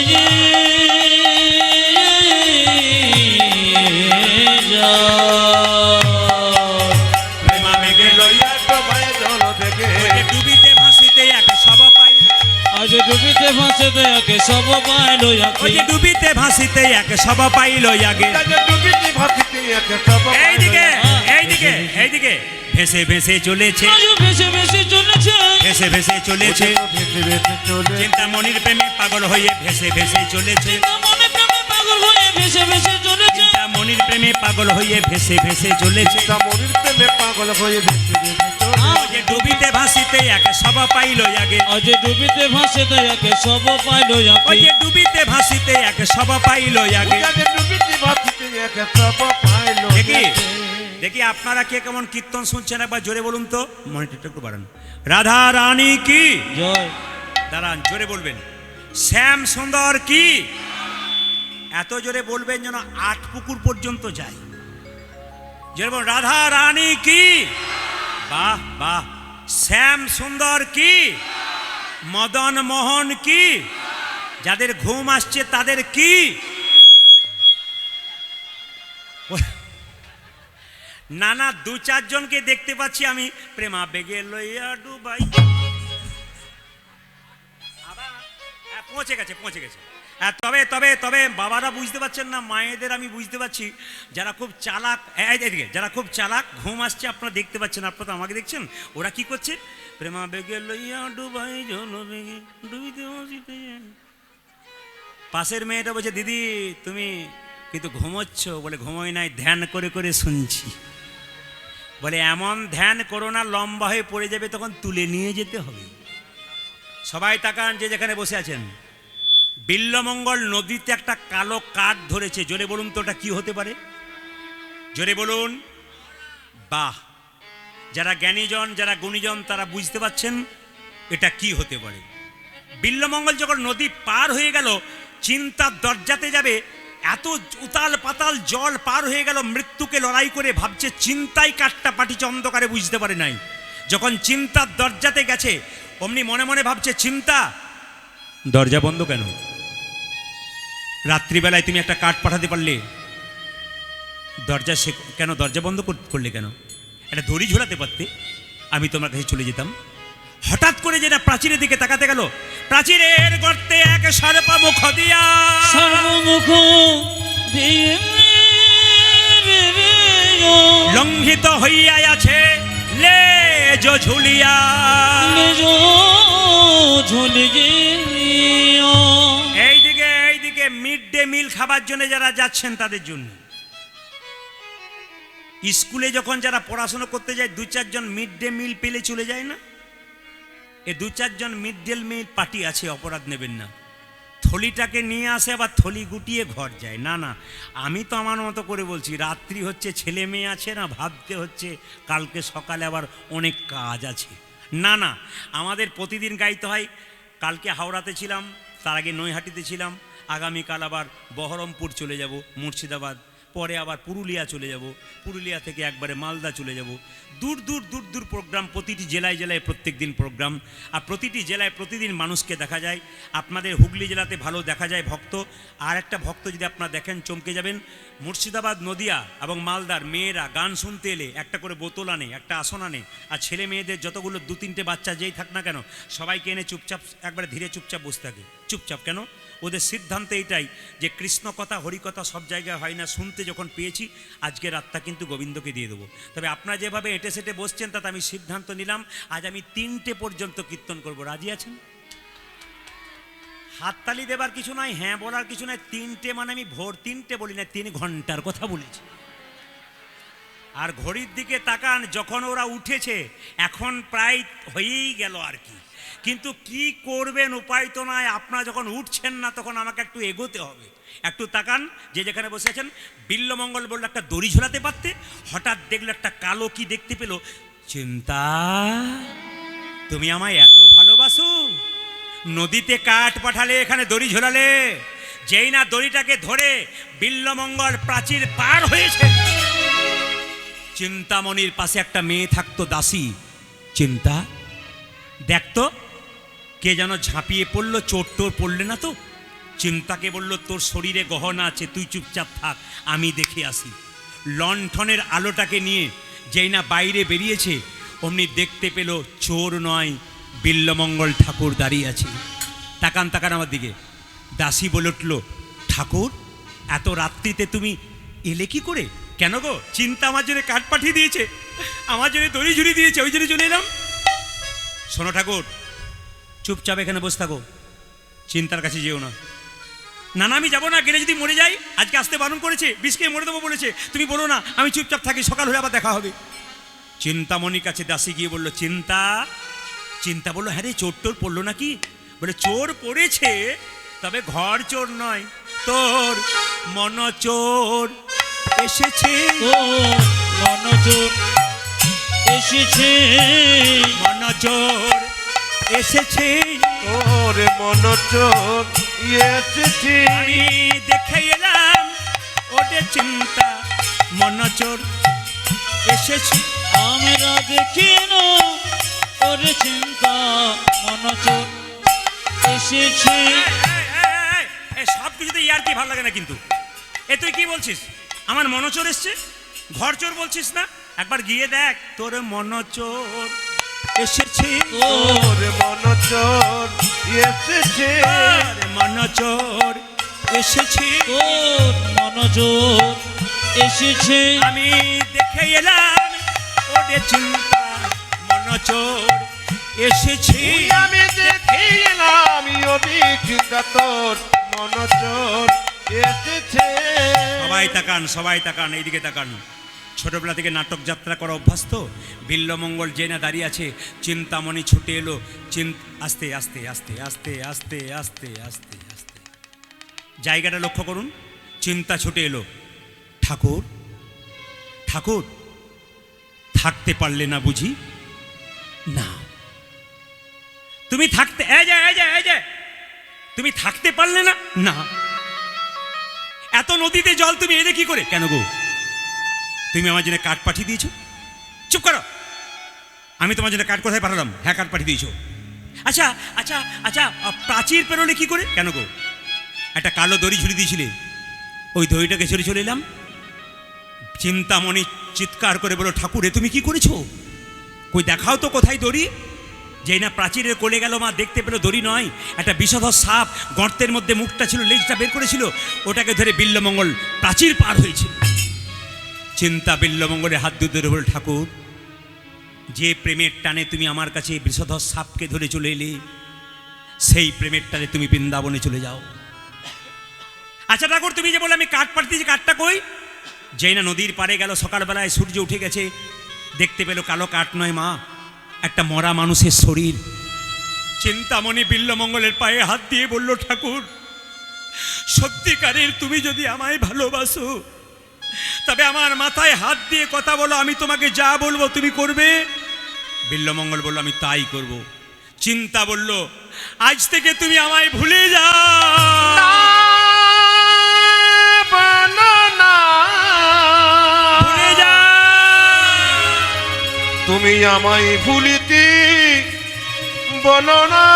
যা প্রেমা বেগে লইয়া ডোবায় জল থেকে ওই ডুবিতে ভাসিতে এক সব পাই, আজ ডুবিতে ভাসে দয়াকে সব পাইল ওই যে ডুবিতে ভাসিতে এক সব পাইল আগে। ডুবিতে ভাসিতে একে সব এইদিকে এইদিকে এইদিকে ভেসে ভেসে চলেছে, আজ ভেসে ভেসে চলেছে ভেসে ভেসে চলেছে। ভেসে ভেসে চলে চিন্তামণির প্রেমে পাগল হয়ে ভেসে ভেসে চলেছে, মনে প্রেমে পাগল হয়ে ভেসে ভেসে চলেছে চিন্তামণির প্রেমে পাগল হয়ে ভেসে ভেসে চলেছে। মনির প্রেমে পাগল হয়ে ভেসে ভেসে চলে ওই যে ডুবিতে ভাসিতে এক সব পাইল আগে, আজ ডুবিতে ভাসে দয়াকে সব পাইল ওই যে ডুবিতে ভাসিতে এক সব পাইল আগে। ডুবিতে ভাসিতে একে সব পাইল দেখি দেখি আপনারা কে কেমন কীর্তন শুনছেন একবার জোরে বলুন তো। মনিটরটা একটু বাড়ান। রাধা রানী কি, জয় দাঁড়ান জোরে বলবেন। শ্যাম সুন্দর কি, এত জোরে বলবেন যেন 8 পুকুর পর্যন্ত যায়। জোরে বলুন রাধা রানী কি। বাহ বাহ। শ্যাম সুন্দর কি, মদন মোহন কি, যাদের ঘুম আসছে তাদের কি। না না, দু চারজনকে দেখতে পাচ্ছি আমি, প্রেমা বেগে লইয়া ডুবাই। আবার পৌঁছে গেছে, পৌঁছে গেছে। তবে তবে তবে বাবারা বুঝতে পারছেন না, মায়েদের আমি বুঝতে পারছি, যারা খুব চালাক, এদিকে যারা খুব চালাক, ঘুম আসছে, আপনারা দেখতে পাচ্ছেন, আপনারা তো আমাকে দেখছেন, ওরা কি করছে, প্রেমা বেগে লইয়া ডুবাই জল বেগে ডুবিতে বসিতে। পাশের মেয়েটা বলছে, দিদি তুমি কিন্তু ঘুমোচ্ছ, বলে ঘুমোই নাই, ধ্যান করে করে শুনছি। বলে এমন ধ্যান করো না, লম্বা হয়ে পড়ে যাবে, তখন তুলে নিয়ে যেতে হবে। সবাই তাকান, যে যেখানে বসে আছেন। বিল্লমঙ্গল নদীতে একটা কালো কাঠ ধরেছে, জোরে বলুন তো ওটা কি হতে পারে? জোরে বলুন। বাহ, যারা জ্ঞানীজন, যারা গুণীজন, তারা বুঝতে পাচ্ছেন এটা কি হতে পারে। বিল্লমঙ্গল যখন নদী পার হয়ে গেল, চিন্তার দরজাতে যাবে, এত উতাল পাতাল জল পার হয়ে গেল, মৃত্যুকে লড়াই করে ভাবছে, চিন্তাই কাঠটা পাঠিয়েছে, অন্ধকারে বুঝতে পারে নাই। যখন চিন্তার দরজাতে গেছে, অমনি মনে মনে ভাবছে, চিন্তা দরজা বন্ধ কেন? রাত্রিবেলায় তুমি একটা কাঠ পাঠাতে পারলে, দরজা সে কেন দরজা বন্ধ করলে কেন? একটা দড়ি ঝোলাতে পারতে, আমি তোমার কাছে চলে যেতাম। হঠাৎ করে যেটা প্রাচীরের দিকে তাকাতে গেল, প্রাচীরের গর্তে এক সর্পমুখ দিয়া, সর্বমুখ দিয়ে লঙ্ঘিত হইয়া আছে লেজ ঝুলিয়া, এইদিকে মিড ডে মিল খাবার জন্য যারা যাচ্ছেন তাদের জন্য। স্কুলে যখন যারা পড়াশোনা করতে যায়, দু চারজন মিড ডে মিল পেলে চলে যায় না? এ দু চারজন মিড ডে মিল পার্টি আছে, অপরাধ নেবেন না। থলিটাকে নিয়ে আসে, আবার থলি গুটিয়ে ঘর যায়। না না, আমি তো আমার মতো করে বলছি, রাত্রি হচ্ছে, ছেলে মেয়ে আছে না, ভাবতে হচ্ছে কালকে সকালে আবার অনেক কাজ আছে। না না, আমাদের প্রতিদিন গাইতে হয়। কালকে হাওড়াতে ছিলাম, তার আগে নৈহাটিতে ছিলাম, আগামীকাল আবার বহরমপুর চলে যাব, মুর্শিদাবাদ, পরে আবার পুরুলিয়া চলে যাব, পুরুলিয়া থেকে একবারে মালদা চলে যাব। দূর দূর দূর দূর প্রোগ্রাম, প্রতিটি জেলায় জেলায় প্রত্যেক দিন প্রোগ্রাম, আর প্রতিটি জেলায় প্রতিদিন মানুষকে দেখা যায়। আপনাদের হুগলি জেলাতে ভালো দেখা যায় ভক্ত, আর একটা ভক্ত যদি আপনারা দেখেন চমকে যাবেন। মুর্শিদাবাদ, নদিয়া এবং মালদার মেয়েরা গান শুনতে এলে একটা করে বোতল আনে, একটা আসন আনে, আর ছেলে মেয়েদের যতগুলো দু তিনটে বাচ্চা যেই থাক না কেন, সবাইকে এনে চুপচাপ একবারে ধীরে চুপচাপ বসে থাকে। চুপচাপ কেন? ওদের সিদ্ধান্ত এইটাই যে কৃষ্ণ কথা হরিকথা সব জায়গায় হয় না, শুনতে যখন পেয়েছি আজকে রাতটা কিন্তু গোবিন্দকে দিয়ে দেবো। তবে আপনারা যেভাবে এটে সেটে বসছেন, তাতে আমি সিদ্ধান্ত নিলাম আজ আমি 3টে পর্যন্ত কীর্তন করব। রাজি আছেন? হাততালি দেবার কিছু নয়, হ্যাঁ বলার কিছু নয়। 3টে মানে আমি ভোর 3টে বলি না, 3 ঘন্টার কথা বলেছি। আর ঘড়ির দিকে তাকান, যখন ওরা উঠেছে এখন প্রায় হয়েই গেল আর কি। কিন্তু কি করবেন, উপায় তো নয়। আপনারা যখন উঠছেন না, তখন আমাকে একটু এগোতে হবে। একটু তাকান, যে যেখানে বসে আছেন। বিল্লমঙ্গল বলল একটা দড়ি ঝোলাতে পারতে, হঠাৎ দেখলো একটা কালো কি দেখতে পেল। চিন্তা, তুমি আমায় এত ভালোবাসো, নদীতে কাঠ পাঠালে, এখানে দড়ি ঝোলালে। যেই না দড়িটাকে ধরে বিল্লমঙ্গল প্রাচীর পার হয়েছে, চিন্তামণির পাশে একটা মেয়ে থাকতো, দাসী। চিন্তা, দেখতো কে যেন ঝাঁপিয়ে পড়লো, চোট টোর পড়লে না তো? চিন্তাকে বলল, তোর শরীরে গহনা আছে, তুই চুপচাপ থাক, আমি দেখে আসি। লণ্ঠনের আলোটাকে নিয়ে যেই না বাইরে বেরিয়েছে, অমনি দেখতে পেল চোর নয়, বিল্লমঙ্গল ঠাকুর দাঁড়িয়ে আছে। তাকান তাকান আমার দিকে। দাসী বলে উঠল, ঠাকুর এত রাত্রিতে তুমি এলে কি করে? কেন গো? চিন্তা আমার জন্য কাঠ পাঠিয়ে দিয়েছে, আমার জন্য দড়ি ঝুড়ি দিয়েছে, ওই জন্য চলে এলাম। শোনো ঠাকুর, চুপচাপ এখানে বসে থাকো, চিন্তার কাছে যেও না। না না, আমি যাবো না, গেলে যদি মরে যাই। আজকে আসতে বারণ করেছে, বিষকে মরে দেবো বলেছে। তুমি বলো না, আমি চুপচাপ থাকি, সকাল হলে আবার দেখা হবে। চিন্তামণির কাছে দাসী গিয়ে বলল, চিন্তা। চিন্তা বললো, হ্যাঁ রে, চোর টোর পড়লো নাকি? বলে, চোর পড়েছে, তবে ঘর চোর নয়, তোর মন চোর এসেছে। ও মনচোর এসেছে, মনচোর এসেছে, তোর মন চোর এসেছে। আমি দেখে এলাম ওদের চিন্তা, মনচোর এসেছে। আমরা দেখি না ওরে চিন্তা, মনচোর এসেছে। সব কিছুতে ইয়ার কি ভালো লাগে না কিন্তু। এ তুই কি বলছিস? আমার মনোচোর এসছে, ঘর চোর বলছিস না? একবার গিয়ে দেখ তোর মনোচোর এসেছে, তোর মনোচর এসেছে, তোর মনোচোর এসেছে, তোর মনোযোগ এসেছে। আমি দেখে এলাম ওরে চিন্তা মনোচোর এসেছে। তুই আমি দেখে এলাম চিন্তা তোর মনোচর এসেছে। সবাই তাকান এইদিকে তাকান। ছোটবেলা থেকে নাটক যাত্রা করা অভ্যাস তো। বিল্লমঙ্গল যে না দাঁড়িয়ে আছে, চিন্তামণি ছুটে এলো। আস্তে আস্তে আস্তে আস্তে আস্তে আস্তে আস্তে আস্তে জায়গাটা লক্ষ্য করুন। চিন্তা ছুটে এলো। ঠাকুর ঠাকুর থাকতে পারলে না বুঝি? না, তুমি থাকতে এই যে তুমি থাকতে পারলে না? না। এত নদীতে জল তুমি এলে কি করে? কেন গো, তুমি আমার জন্য কাঠ পাঠিয়ে দিয়েছো? চুপ করো। আমি তোমার জন্য কাঠ কোথায় পাঠালাম? হ্যাঁ, কাঠ পাঠিয়ে দিয়েছো। আচ্ছা আচ্ছা আচ্ছা, প্রাচীর পেরোলে কি করে? কেন গো, একটা কালো দড়ি ঝুলিয়ে দিয়েছিলে, ওই দড়িটাকে ছেড়ে চলে এলাম। চিন্তামণি চিৎকার করে বলো, ঠাকুরে তুমি কি করেছো? কই দেখাও তো কোথায় দড়ি। যেই না প্রাচীরের কোলে গেল, মা দেখতে পেলো দড়ি নয়, একটা বিষধর সাপ গর্তের মধ্যে মুখটা ছিল, লেজটা বের করেছিল, ওটাকে ধরে বিল্লমঙ্গল প্রাচীর পার হয়েছে। চিন্তা বিল্লমঙ্গলের হাত ধরে বলে, ঠাকুর যে প্রেমের টানে তুমি আমার কাছে বিষধর সাপকে ধরে চলে এলে, সেই প্রেমের টানে তুমি বৃন্দাবনে চলে যাও। আচ্ছা ঠাকুর, তুমি যে বলে আমি কাঠ পাঠিয়েছি, কাঠটা কই? যেই না নদীর পাড়ে গেল, সকালবেলায় সূর্য উঠে গেছে, দেখতে পেলো কালো কাঠ নয় মা, একটা মরা মানুষের শরীর। চিন্তামণি বিল্লমঙ্গলের পায়ে হাত দিয়ে বলল, ঠাকুর সত্যিকারের তুমি যদি আমায় ভালোবাসো, তবে আমার মাথায় হাত দিয়ে কথা বলো, আমি তোমাকে যা বলবো তুমি করবে। বিল্লমঙ্গল বলল, আমি তাই করব। চিন্তা বলল, আজ থেকে তুমি আমায় ভুলে যাও। ভুলে যাও, তুমি আমায় ভুলিতে বলো না,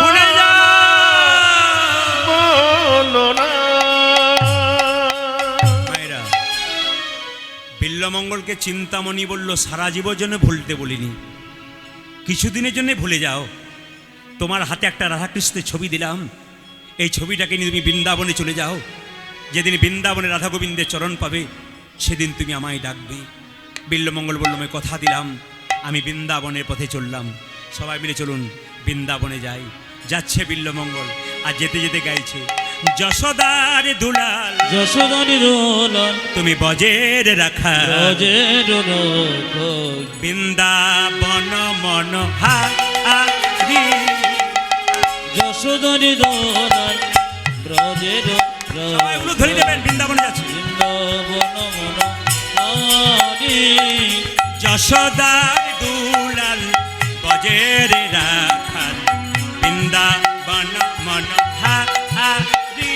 ভুলে যাও, বলো না। মায়েরা, বিল্লমঙ্গলকে চিন্তামণি বলল, সারা জীবনের জন্য ভুলতে বলিনি, কিছুদিনের জন্য ভুলে যাও। তোমার হাতে একটা রাধাকৃষ্ণের ছবি দিলাম, এই ছবিটাকে নিয়ে তুমি বৃন্দাবনে চলে যাও। যেদিন বৃন্দাবনে রাধা গোবিন্দের চরণ পাবে, সেদিন তুমি আমায় ডাকবে। বিল্লমঙ্গল বলল, আমি কথা দিলাম, আমি বৃন্দাবনের পথে চললাম। সবাই মিলে চলুন বৃন্দাবনে যাই। যাচ্ছে বিল্লমঙ্গল, আর যেতে যেতে গাইছে, যশোদার দুলাল যশোদারি দোলাল তুমি বজের রাখা, রজের বৃন্দাবন মন হারি। যশোদারি দোলাল ব্রজের সবাই ওগুলো ধরে নেবেন, বৃন্দাবনে যাচ্ছে। বৃন্দাবন মনোহারি যশোদার দুলাল বজের রাখাল, বৃন্দাবন মন হারি।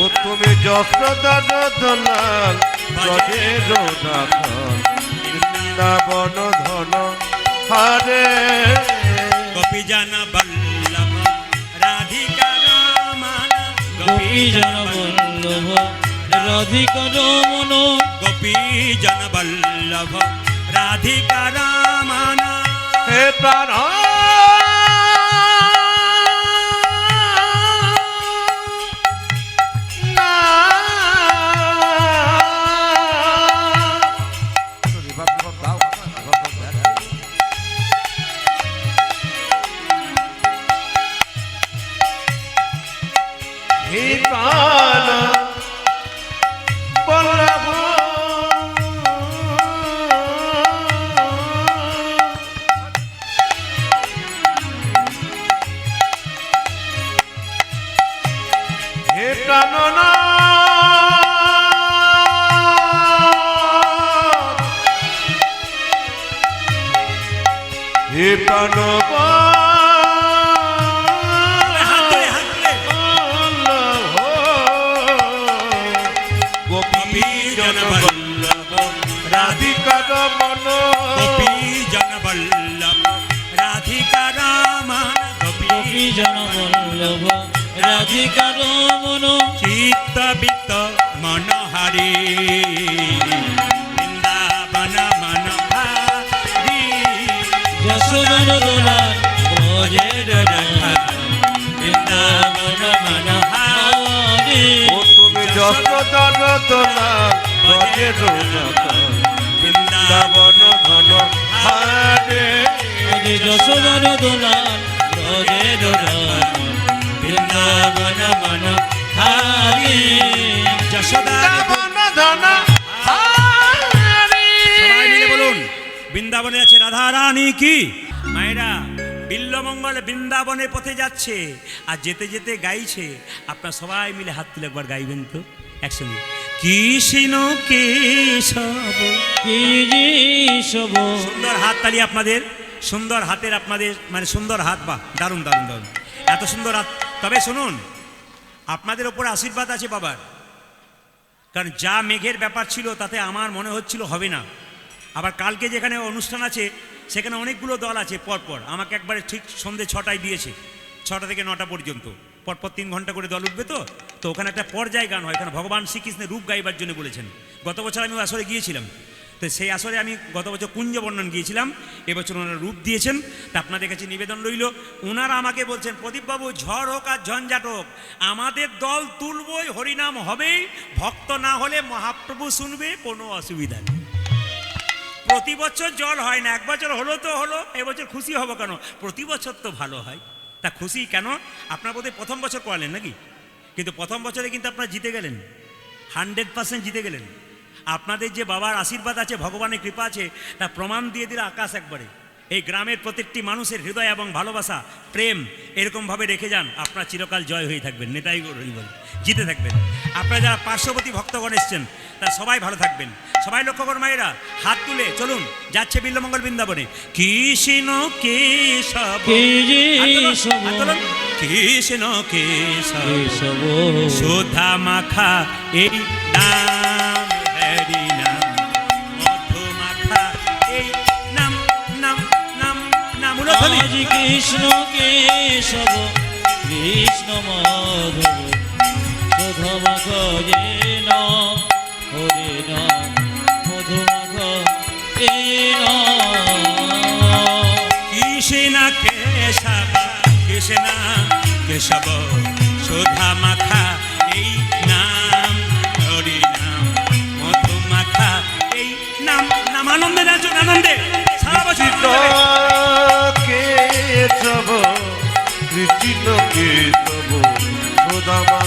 ও তুমি যশোদা দোলাল ব্রজের রাখাল, বৃন্দাবন ধন হারে। গোপীজন বল্লভ রাধিকা রমণ, গোপীজন বল্লভ রাধিকা রমণ, গোপীজন বল্লভ রাধিকা রমণ। হে প্রাণ হে প্রাণ বল্লভ হে প্রাণনাথ, হে প্রাণনাথ, গোপীজন বল্লভ রাধিকা রমণ, গোপীজন বল্লভ রাধিকা রমণ, গোপীজন বল্লভ রাধিকার মন চিত্ত বিত্ত মনোহারি বৃন্দাবন মনোহারি যশোদার দোলার ব্রজের রাধা বৃন্দাবন মনোহারি ও তুমি যশোদার দোলার ব্রজের রাধা বৃন্দাবন ঘন হারে যশোদার দোলার ব্রজের রাধা বৃন্দাবন মনোহারি যশোদা বৃন্দাবন ধন হারে সবাই মিলে বলুন বৃন্দাবনে আছে রাধা রানী কি মায়েরা বিল্লমঙ্গল বৃন্দাবনের পথে যাচ্ছে আর যেতে যেতে গাইছে আপনারা সবাই মিলে হাত তুলে একবার গাইবেন তো একসঙ্গে কৃষ্ণ কেশব কি যে সব সুন্দর হাত তালি আপনাদের সুন্দর হাতের আপনাদের মানে সুন্দর হাত বাহ দারুণ দারুণ দারুণ এত সুন্দর হাত তবে শুনুন আপনাদের ওপরে আশীর্বাদ আছে বাবার কারণ যা মেঘের ব্যাপার ছিল তাতে আমার মনে হচ্ছিল হবে না আবার কালকে যেখানে অনুষ্ঠান আছে সেখানে অনেকগুলো দল আছে পরপর আমাকে একবারে ঠিক সন্ধ্যে 6টায় দিয়েছে 6টা থেকে 9টা পর্যন্ত পরপর 3 ঘন্টা করে দল উঠবে তো ওখানে একটা পর্যায় গান হয় এখানে ভগবান শ্রীকৃষ্ণের রূপ গাইবার জন্য বলেছেন গত বছর আমি আসরে গিয়েছিলাম তো সেই আসরে আমি গত বছর কুঞ্জ বর্ণন গিয়েছিলাম এবছর ওনারা রূপ দিয়েছেন তা আপনাদের কাছে নিবেদন রইল ওনারা আমাকে বলছেন প্রদীপবাবু ঝড় হোক আর ঝঞ্ঝাট হোক আমাদের দল তুলবই হরিনাম হবেই ভক্ত না হলে মহাপ্রভু শুনবে কোনো অসুবিধা নেই প্রতি বছর জল হয় না এক বছর হলো তো হলো এবছর খুশি হব কেন প্রতি বছর তো ভালো হয় তা খুশি কেন আপনার বোধহয় প্রথম বছর করালেন নাকি কিন্তু প্রথম বছরে কিন্তু আপনারা জিতে গেলেন 100% জিতে গেলেন আপনাদের যে বাবার আশীর্বাদ আছে ভগবানের কৃপা আছে তা প্রমাণ দিয়ে দিল আকাশ একবারে এই গ্রামের প্রত্যেকটি মানুষের হৃদয় এবং ভালোবাসা প্রেম এরকমভাবে রেখে যান আপনারা চিরকাল জয় হয়ে থাকবেন নেতাই বল জিতে থাকবেন আপনারা যারা পার্শ্ববর্তী ভক্তগণ এসছেন তা সবাই ভালো থাকবেন সবাই লক্ষ্য করুন মায়েরা হাত তুলে চলুন যাচ্ছে বিল্লমঙ্গল বৃন্দাবনে কৃষ্ণ কেশব কি যে সব হাত তুলুন। কৃষ্ণ কেশব সব সুধা মাখা এই নাম হরি নাম মধু মাখা এই নাম নাম নাম নাম উলধ্বনি। আজ কৃষ্ণ কেশব কৃষ্ণ মাধব সুধমগ যেন হরে নাম মধুমগ কৃষ্ণ কেশব কৃষ্ণ কেশব সুধা মাখা এই নাম হরি নাম মধু মাখা এই নাম নাম আনন্দে নাচুন আনন্দে সারা বছর কৃষ্ণ কেশব কৃষ্ণ কেশব সুদামা